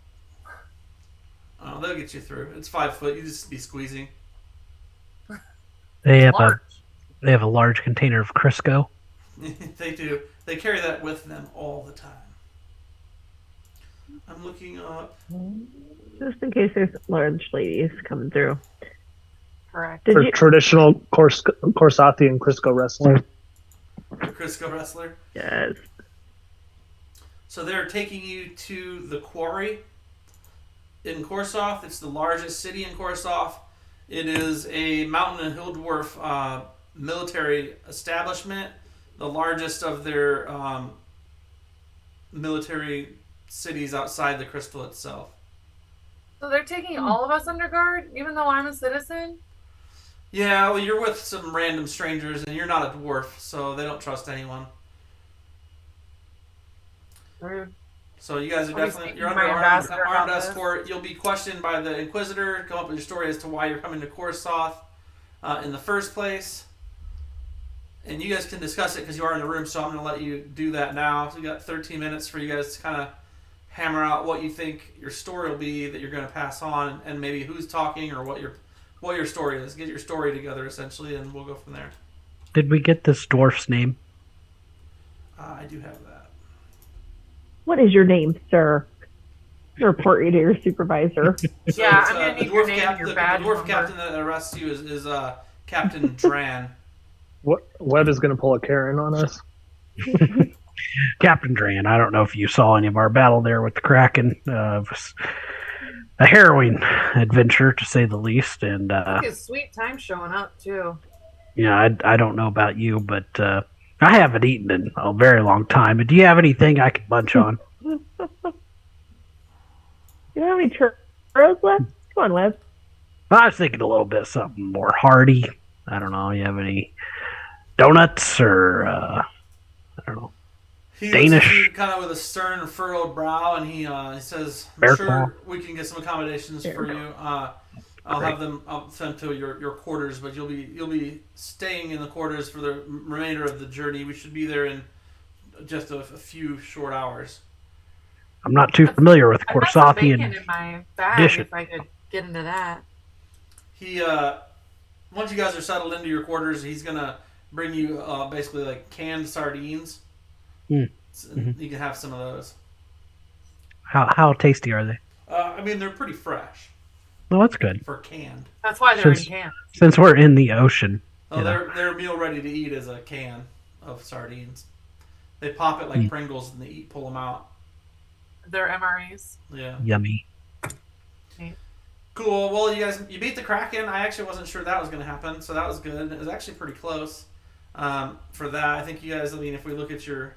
Oh, they'll get you through. It's 5 foot. You just be squeezing. They have a large container of Crisco. They do. They carry that with them all the time. I'm looking up. Just in case there's large ladies coming through. Correct. Traditional Korsathian Crisco wrestler. Crisco wrestler? Yes. So they're taking you to the quarry in Korsoth. It's the largest city in Korsoth. It is a mountain and hill dwarf military establishment, the largest of their military cities outside the crystal itself. So they're taking all of us under guard, even though I'm a citizen? Yeah, well, you're with some random strangers, and you're not a dwarf, so they don't trust anyone. Rude. So you guys are you're under armed escort. You'll be questioned by the Inquisitor, come up with your story as to why you're coming to Korsoth in the first place. And you guys can discuss it because you are in the room, so I'm going to let you do that now. So you got 13 minutes for you guys to kind of hammer out what you think your story will be that you're going to pass on, and maybe who's talking or what your story is. Get your story together, essentially, and we'll go from there. Did we get this dwarf's name? I do have that. What is your name, sir? Report you to your supervisor. So yeah, I'm going to need your name and your badge The dwarf number. captain that arrests you is Captain Dran. Webb is going to pull a Karen on us. Captain Dran, I don't know if you saw any of our battle there with the Kraken. It was a harrowing adventure, to say the least. And It's a sweet time showing up, too. I don't know about you, but I haven't eaten in a very long time. But do you have anything I could munch on? You have any churros left? Come on, Webb. I was thinking a little bit something more hearty. I don't know. You have any donuts or I don't know. He Danish. looks at you kind of with a stern, furrowed brow, and he says, Bear "I'm sure claw. we can get some accommodations for you. I'll have them sent to your quarters, but you'll be staying in the quarters for the remainder of the journey. We should be there in just a few short hours." I'm not too familiar with I've got some bacon Korsathian in my bag dishes. if I could get into that. He once you guys are settled into your quarters, he's gonna bring you basically like canned sardines. Mm-hmm. You can have some of those. How tasty are they? I mean, they're pretty fresh Well, that's good. for canned. That's why they're Since- in cans. Since we're in the ocean. Oh, they're meal ready to eat as a can of sardines. They pop it like Pringles and they pull them out. They're MREs. Yeah. Yummy. Cool. Well, you beat the Kraken. I actually wasn't sure that was going to happen, so that was good. It was actually pretty close for that. I think you guys, if we look at your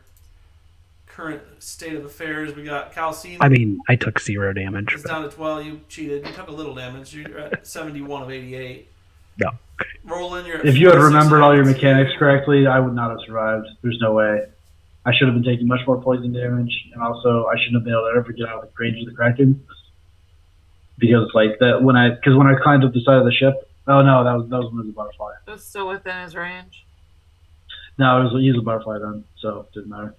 current state of affairs, we got Calcine. I mean, I took 0 damage. It's down to 12. You cheated. You took a little damage. You're at 71 of 88. Yeah. Roland, you're at If you had 46 remembered of all your 82. mechanics correctly, I would not have survived. There's no way. I should have been taking much more poison damage, and also I shouldn't have been able to ever get out of the range of the Kraken. Because like that when I climbed up the side of the ship. Oh no, that was when it was a butterfly. It was still within his range. No, he was a butterfly then, so it didn't matter.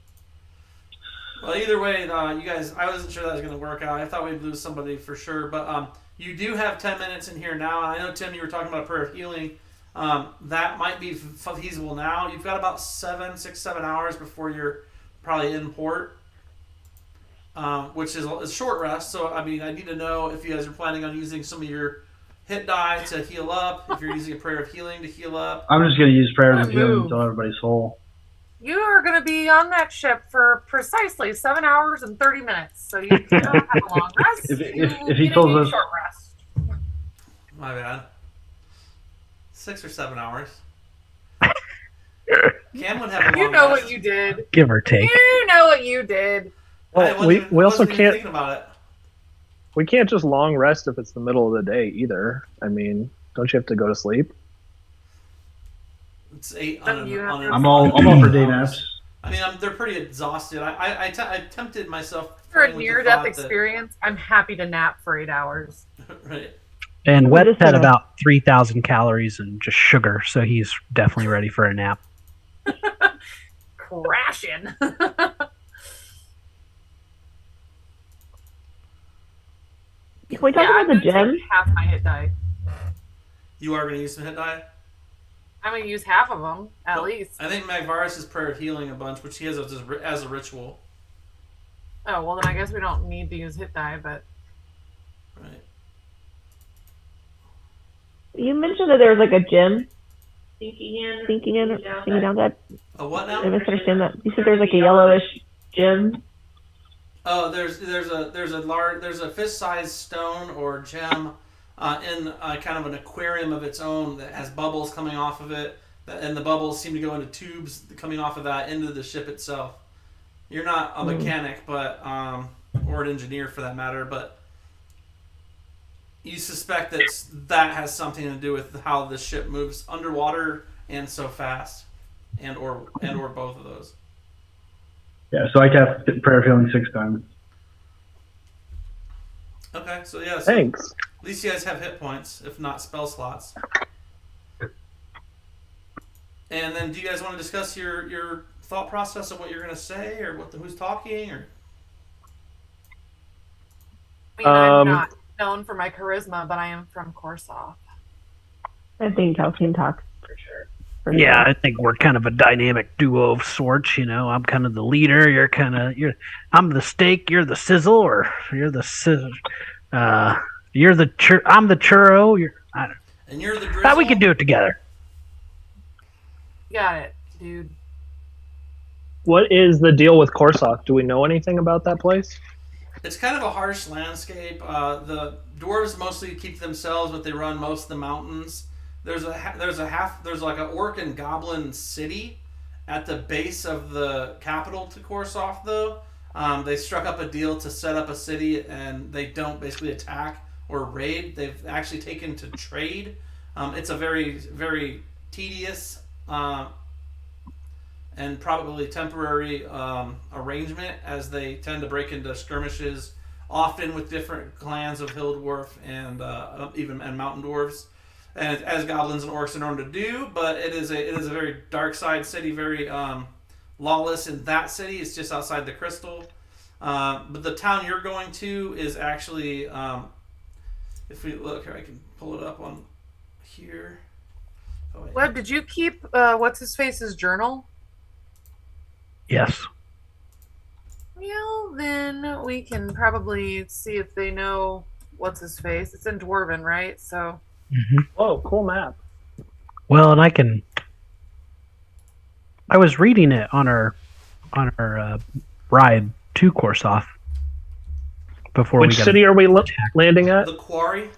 Well, either way, you guys, I wasn't sure that was going to work out. I thought we'd lose somebody for sure. But you do have 10 minutes in here now. And I know, Tim, you were talking about a prayer of healing. That might be feasible now. You've got about 7 hours before you're probably in port, which is a short rest. So, I mean, I need to know if you guys are planning on using some of your hit die to heal up, if you're using a prayer of healing to heal up. I'm just going to use prayers of healing until everybody's whole. You are going to be on that ship for precisely 7 hours and 30 minutes, so you cannot have a long rest. If he tells us short rest. My bad. 6 or 7 hours. Cam would have a long You know rest. what you did. Give or take. You know what you did. Well, we also can't. Thinking about it. We can't just long rest if it's the middle of the day either. I mean, don't you have to go to sleep? It's 8 Then on you have to- I'm all for day naps. I mean, they're pretty exhausted. I tempted myself. For a with the near-death thought experience, I'm happy to nap for 8 hours. Right. And What Wet is had that? about 3,000 calories and just sugar, so he's definitely ready for a nap. Crashing. Can we talk about the gems? Half my hit die. You are going to use some hit die? I'm going to use half of them, at least. I think Magvarus is prayer of healing a bunch, which he has as a ritual. Oh, well, then I guess we don't need to use hit die, but... Right. You mentioned that there was like a gem sinking down that. A what now? I misunderstand that. You said there's like a yellowish gem. Oh, there's a fist-sized stone or gem in kind of an aquarium of its own that has bubbles coming off of it, and the bubbles seem to go into tubes coming off of that into the ship itself. You're not a mechanic, but or an engineer for that matter, but you suspect that has something to do with how the ship moves underwater and so fast, and or both of those. Yeah, so I cast prayer of healing 6 times. Okay, so yeah. So Thanks. at least you guys have hit points, if not spell slots. And then, do you guys want to discuss your thought process of what you're going to say, or who's talking, or? I mean, I'm not known for my charisma, but I am from Korsoth. I think y'all can talk for sure. Yeah, I think we're kind of a dynamic duo of sorts. You know, I'm kind of the leader. I'm the steak. You're the sizzle, or you're the sizzle. I'm the churro. And you're the drizzle. Thought we could do it together. Got it, dude. What is the deal with Korsoth? Do we know anything about that place? It's kind of a harsh landscape. The dwarves mostly keep themselves, but they run most of the mountains. There's like an orc and goblin city at the base of the capital to Korsoth, though. They struck up a deal to set up a city, and they don't basically attack or raid. They've actually taken to trade. It's a very, very tedious and probably temporary arrangement, as they tend to break into skirmishes, often with different clans of hill dwarf and mountain dwarves, and as goblins and orcs are known to do. But it is a very dark side city, very lawless in that city. It's just outside the crystal. But the town you're going to is actually, if we look here, I can pull it up on here. Oh, Web, did you keep what's his face's journal? Yes. Well, then we can probably see if they know what's his face. It's in Dwarven, right? So. Mm-hmm. Oh, cool map. Well, and I was reading it on our ride to Korsoth before Which city are we landing at? The quarry.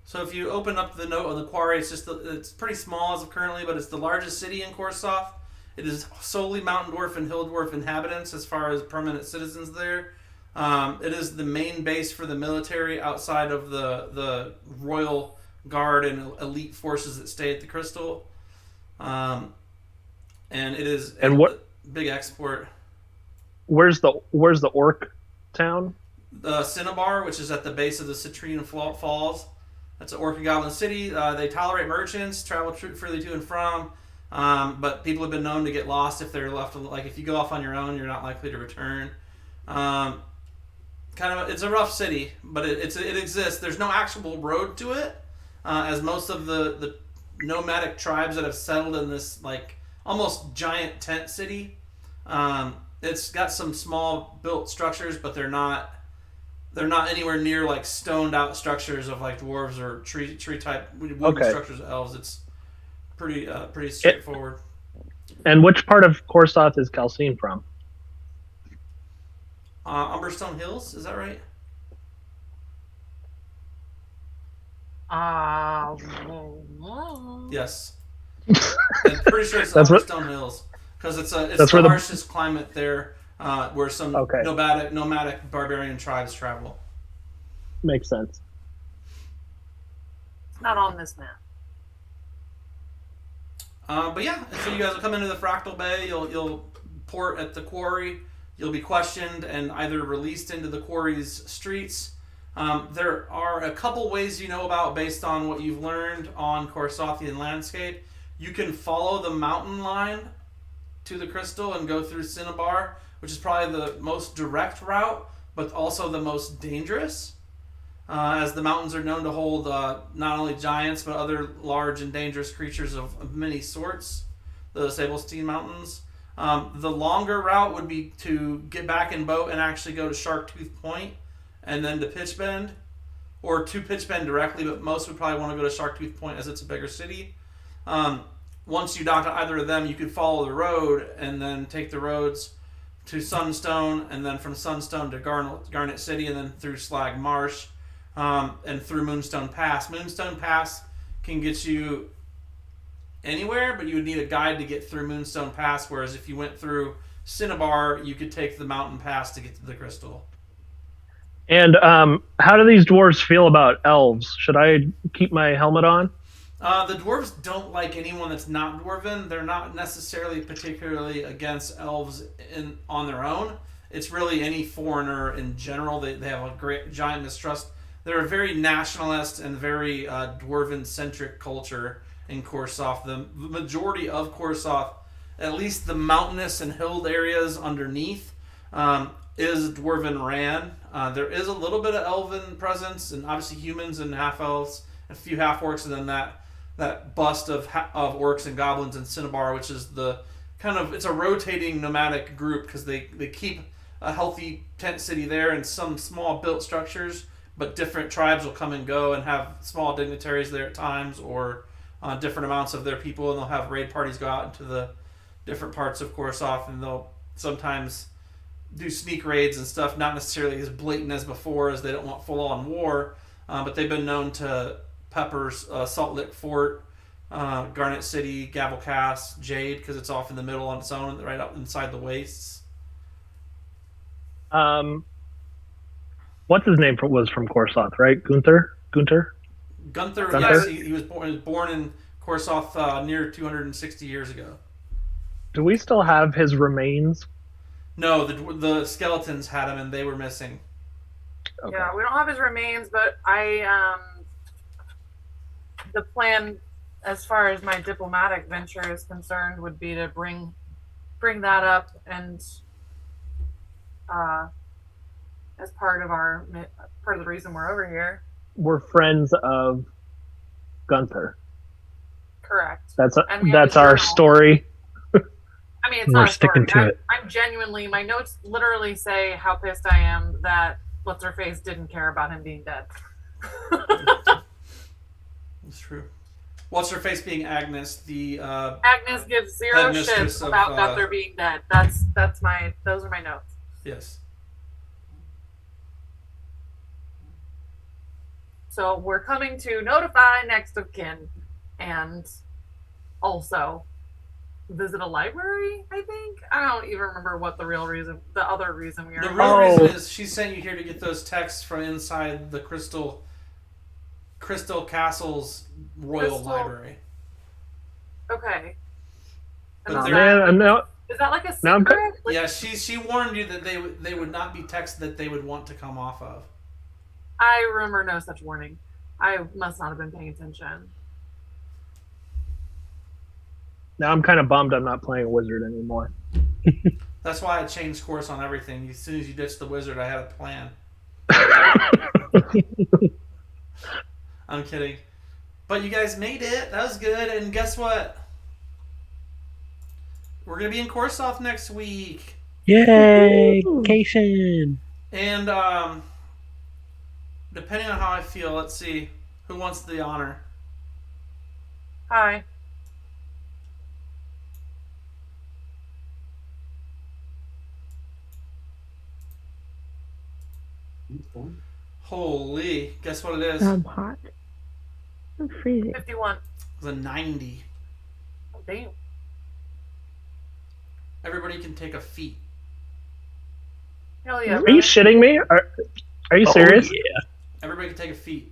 So if you open up the note on the quarry, it's pretty small as of currently, but it's the largest city in Korsoth. It is solely mountain dwarf and hill dwarf inhabitants as far as permanent citizens there. It is the main base for the military outside of the royal guard and elite forces that stay at the Crystal. And it is a big export. Where's the orc town? The Cinnabar, which is at the base of the Citrine Falls. That's an orc and goblin city. They tolerate merchants, travel freely to and from. But people have been known to get lost if they're left. Like if you go off on your own, you're not likely to return. It's a rough city, but it exists. There's no actual road to it, as most of the nomadic tribes that have settled in this like almost giant tent city. It's got some small built structures, but they're not anywhere near like stoned out structures of like dwarves or tree type wooden structures of elves. It's pretty straightforward. And which part of Corsoth is Calcine from? Umberstone Hills, is that right? Yes. I'm pretty sure it's Umberstone Hills because it's the harshest climate there, where some nomadic barbarian tribes travel. Makes sense. It's not on this map. But yeah, so you guys will come into the Fractal Bay. You'll port at the quarry. You'll be questioned and either released into the quarry's streets. There are a couple ways you know about based on what you've learned on Corsothian landscape. You can follow the mountain line to the crystal and go through Cinnabar, which is probably the most direct route, but also the most dangerous, as the mountains are known to hold not only giants, but other large and dangerous creatures of many sorts, the Sabelstein Mountains. The longer route would be to get back in boat and actually go to Sharktooth Point and then to Pitchbend, or to Pitchbend directly, but most would probably want to go to Sharktooth Point as it's a bigger city. Once you dock at either of them, you could follow the road and then take the roads to Sunstone, and then from Sunstone to Garnet City, and then through Slag Marsh, and through Moonstone Pass. Moonstone Pass can get you anywhere, but you would need a guide to get through Moonstone Pass, whereas if you went through Cinnabar, you could take the mountain pass to get to the crystal. And how do these dwarves feel about elves? Should I keep my helmet on? The dwarves don't like anyone that's not dwarven. They're not necessarily particularly against elves on their own. It's really any foreigner in general. They have a giant mistrust. They're a very nationalist and very dwarven-centric culture in Corsoth. The majority of Corsoth, at least the mountainous and hilled areas underneath, is dwarven ran. There is a little bit of elven presence, and obviously humans and half-elves, a few half-orcs, and then that bust of orcs and goblins in Cinnabar, which is it's a rotating nomadic group because they keep a healthy tent city there and some small built structures, but different tribes will come and go and have small dignitaries there at times, or different amounts of their people, and they'll have raid parties go out into the different parts of Corsoth, and they'll sometimes do sneak raids and stuff, not necessarily as blatant as before, as they don't want full-on war, but they've been known to pepper Salt Lick Fort, Garnet City, Gavel Cast, Jade, because it's off in the middle on its own, right up inside the wastes. What's his name was from Corsoth, right? Gunther? Yes, he was born in Corsoth near 260 years ago. Do we still have his remains? No, the skeletons had him and they were missing. Okay. Yeah, we don't have his remains, but the plan, as far as my diplomatic venture is concerned, would be to bring that up, and as part of the reason we're over here. We're friends of Gunther. Correct. That's our story. I mean, it's not a story. I'm genuinely, my notes literally say how pissed I am that What's-Her-Face didn't care about him being dead. That's true. What's-Her-Face being Agnes, Agnes gives zero shit about Gunther being dead. Those are my notes. Yes. So we're coming to notify next of kin, and also visit a library, I think. I don't even remember what the other reason we are. The real reason is she sent you here to get those texts from inside the Crystal Castle's royal library. Okay. Is that like a secret? Yeah, she warned you that they would not be texts that they would want to come off of. I remember no such warning. I must not have been paying attention. Now I'm kind of bummed I'm not playing wizard anymore. That's why I changed course on everything. As soon as you ditched the wizard, I had a plan. I'm kidding. But you guys made it. That was good. And guess what? We're going to be in Korsoth next week. Yay! Vacation! And depending on how I feel, let's see. Who wants the honor? Hi. Holy. Guess what it is? I'm hot. I'm freezing. 51. It was a 90. Oh, damn. Everybody can take a feat. Hell yeah. Are you shitting me? Are you serious? Yeah. Everybody can take a feat.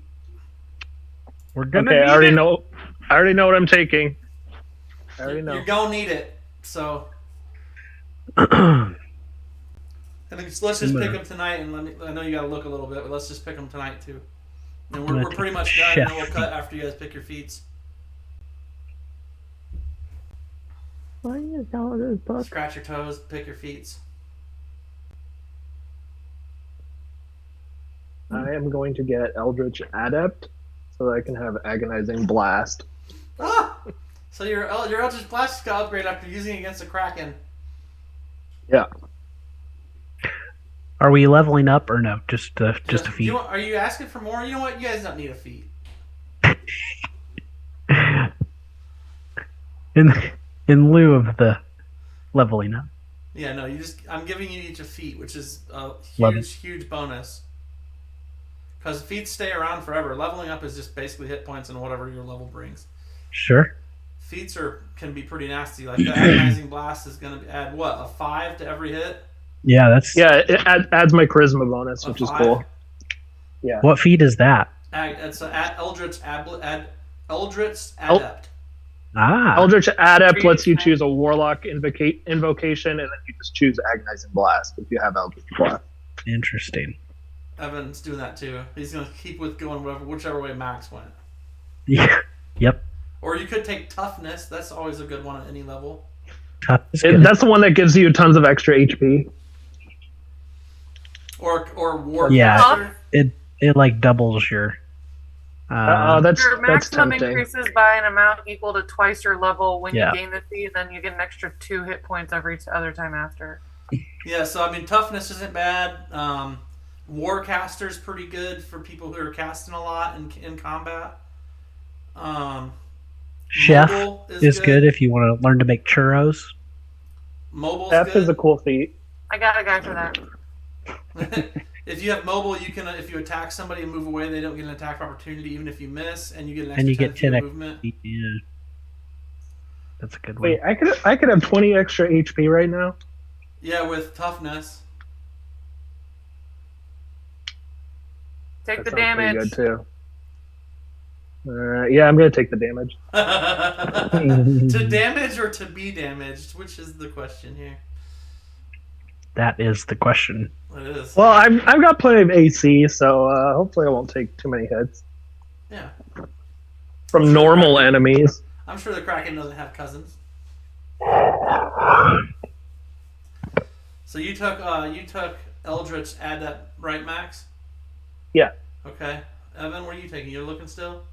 We're gonna Okay, need I already it. know. I already know what I'm taking. I already know. You're going to need it. So. And let's just pick them tonight. And I know you got to look a little bit, but let's just pick them tonight too. And we're pretty much done. And then we'll cut after you guys pick your feats. What is all those books? Scratch your toes, pick your feats. I am going to get Eldritch Adept so that I can have Agonizing Blast. Ah! So your Eldritch Blast got upgrade after using it against a Kraken. Yeah. Are we leveling up or no? Just a feat. Are you asking for more? You know what? You guys don't need a feat. In lieu of the leveling up. Yeah, no. I'm giving you each a feat, which is a Love huge bonus. Because feats stay around forever. Leveling up is just basically hit points and whatever your level brings. Sure. Feats can be pretty nasty. Like the Agonizing Blast is going to add what, a 5 to every hit? Yeah, that's. Yeah, it adds my charisma bonus, which is cool. Yeah. What feat is that? It's an Eldritch Adept. Ah. Eldritch Adept lets you choose a Warlock invocation, and then you just choose Agonizing Blast if you have Eldritch Blast. Interesting. Evan's doing that too. He's going to keep with going whichever way Max went. Yeah. Yep. Or you could take Toughness. That's always a good one at any level. Tough is good. That's the one that gives you tons of extra HP. Or Warcaster. Yeah. It like doubles your. That's Your maximum tempting. increases by an amount equal to twice your level when Yeah. you gain the feat, and then you get an extra 2 hit points every other time after. Yeah, so I mean, Toughness isn't bad. Warcaster's pretty good for people who are casting a lot in combat. Chef Mobile is good if you want to learn to make churros. Mobile's Chef good. is a cool feat. I got a guy for that. If you have mobile, you can if you attack somebody and move away, they don't get an attack of opportunity even if you miss, and you get an extra And you 10 get feet 10 of movement. Yeah. That's a good one. Wait, I could have 20 extra HP right now. Yeah, with Toughness. Take That the sounds pretty damage. good too. Yeah, I'm gonna take the damage. To damage or to be damaged? Which is the question here? That is the question. It is. Well, I've got plenty of AC, so hopefully I won't take too many hits Yeah. from normal enemies. I'm sure the Kraken doesn't have cousins. So you took Eldritch Adept, right, Max? Yeah. Okay. Evan, what are you taking? You're looking still?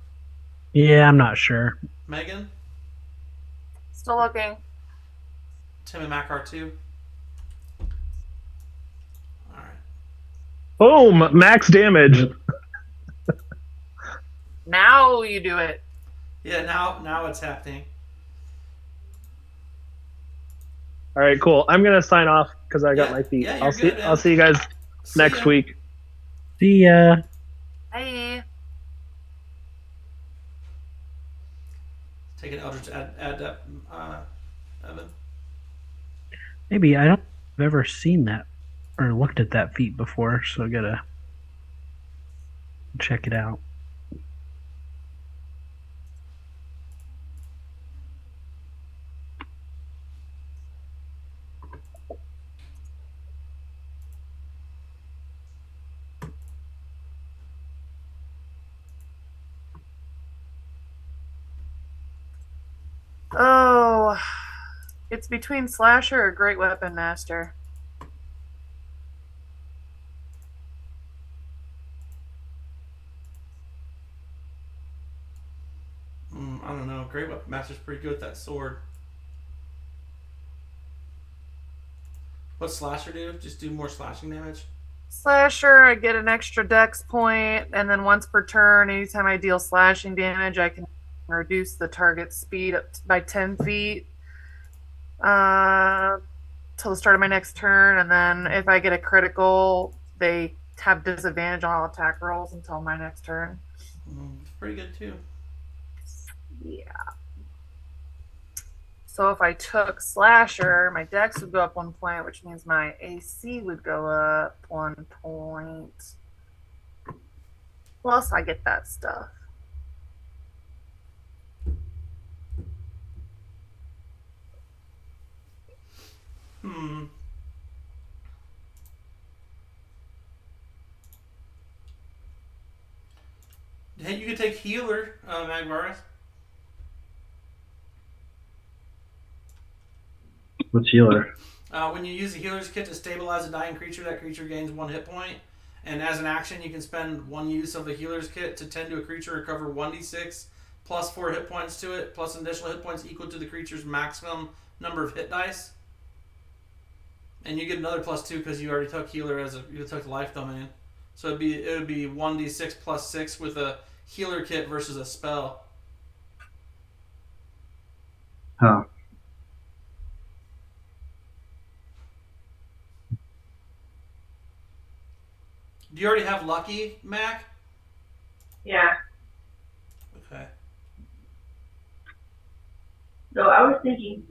Yeah, I'm not sure. Megan? Still looking. Tim and Mac are too? Alright. Boom! Max damage. Now you do it. Yeah, now it's happening. All right, cool. I'm gonna sign off because I got Yeah, my feet. yeah, you're good, man. I'll see you guys See next ya. week. See ya. Hey. Take an Eldritch Adept, Evan. Maybe I don't have ever seen that or looked at that feat before, so I gotta check it out. Oh. It's between Slasher or Great Weapon Master. I don't know. Great Weapon Master's pretty good with that sword. What's Slasher do? Just do more slashing damage? Slasher, I get an extra dex point, and then once per turn, anytime I deal slashing damage, I can reduce the target's speed up by 10 feet till the start of my next turn, and then if I get a critical, they have disadvantage on all attack rolls until my next turn. It's pretty good too. Yeah. So if I took Slasher, my dex would go up 1 point, which means my AC would go up 1 point. Plus, I get that stuff. Hey, you could take Healer, Magvarus. What's healer? When you use the Healer's Kit to stabilize a dying creature, that creature gains 1 hit point. And as an action, you can spend 1 use of the Healer's Kit to tend to a creature, recover 1d6 plus 4 hit points to it, plus an additional hit points equal to the creature's maximum number of hit dice. And you get another +2 because you already took Healer you took Life Domain. So it would be 1d6 plus 6 with a Healer Kit versus a spell. Huh. Do you already have Lucky, Mac? Yeah. Okay. So I was thinking.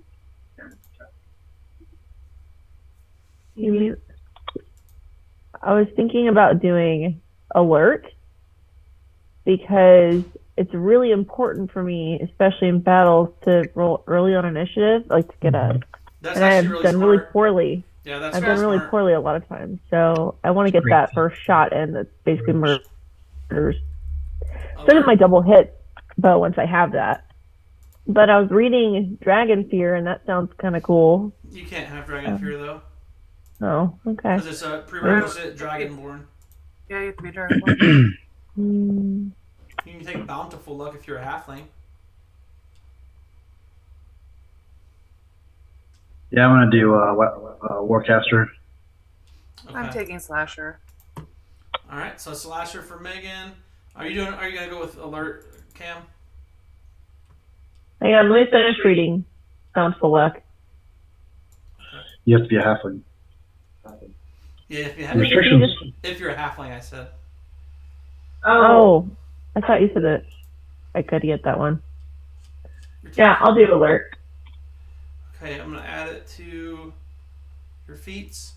I was thinking about doing alert because it's really important for me, especially in battles, to roll early on initiative, like to get a. That's and I have really done smart. really poorly. Yeah, that's I've done really smart. poorly a lot of times, so I want to get that first shot in. That's basically murders. Still get my double hit bow once I have that. But I was reading Dragon Fear, and that sounds kind of cool. You can't have Dragon Fear though. Oh, okay. Because it's a prerequisite Dragonborn. Yeah, you have to be Dragonborn. Mm. You can take Bountiful Luck if you're a halfling. Yeah, I'm gonna do Warcaster. Okay. I'm taking Slasher. All right, so Slasher for Megan. Are you gonna go with Alert, Cam? Hang on, let me finish reading. Bountiful Luck. You have to be a halfling. Yeah, if you Restrictions. if you're a halfling, I said. Oh, I thought you said that I could get that one. Yeah, I'll do alert. Okay, I'm gonna add it to your feats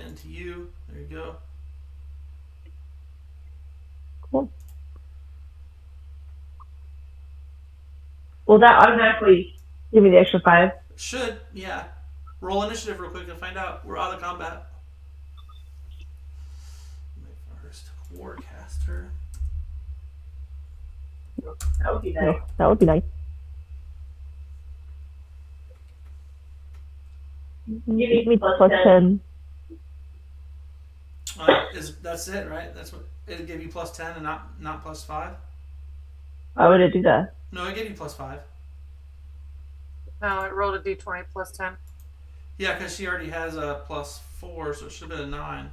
and to you. There you go. Cool. Will that automatically give me the extra 5? Should, yeah. Roll initiative real quick to find out. We're out of combat. My first Warcaster. That would be nice. Oh, that would be nice. Give me plus 10. That's it, right? That's what it'll give you +10 and not +5. Why would it do that? No, it gave you +5. No, it rolled a d20 plus 10. Yeah, because she already has a +4, so it should have been a 9.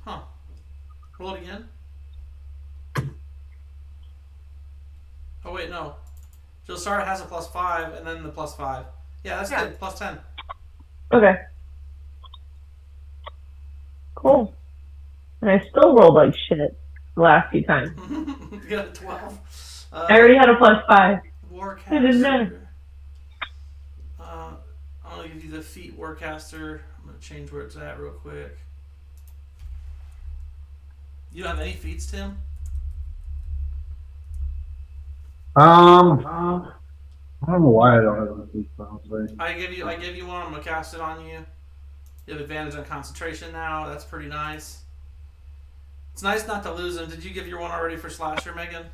Huh. Roll it again. Oh wait, no. Jilsara has a +5 and then the +5. Yeah, that's good. +10. Okay. Cool. And I still rolled like shit the last few times. You got a 12. I already had a +5. Warcaster. It didn't matter. I'm going to give you the feat Warcaster. I'm going to change where it's at real quick. You don't have any feats, Tim? I don't know why I don't have enough honestly. I give you one. I'm gonna cast it on you. You have advantage on concentration now. That's pretty nice. It's nice not to lose them. Did you give your one already for Slasher, Megan?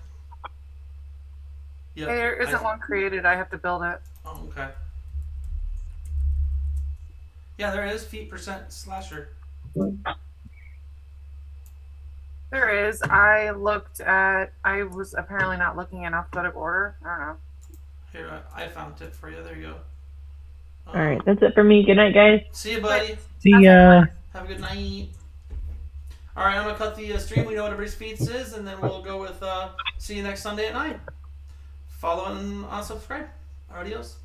Yep. There isn't one created. I have to build it. Oh, okay. Yeah, there is feet % slasher. There is. I was apparently not looking in alphabetical order. I don't know. Here, I found it for you. There you go. All right, that's it for me. Good night, guys. See you, buddy. See ya. Have a good night. All right, I'm gonna cut the stream. We know what everybody's feats is, and then we'll go with see you next Sunday at 9. Follow and subscribe. Adios.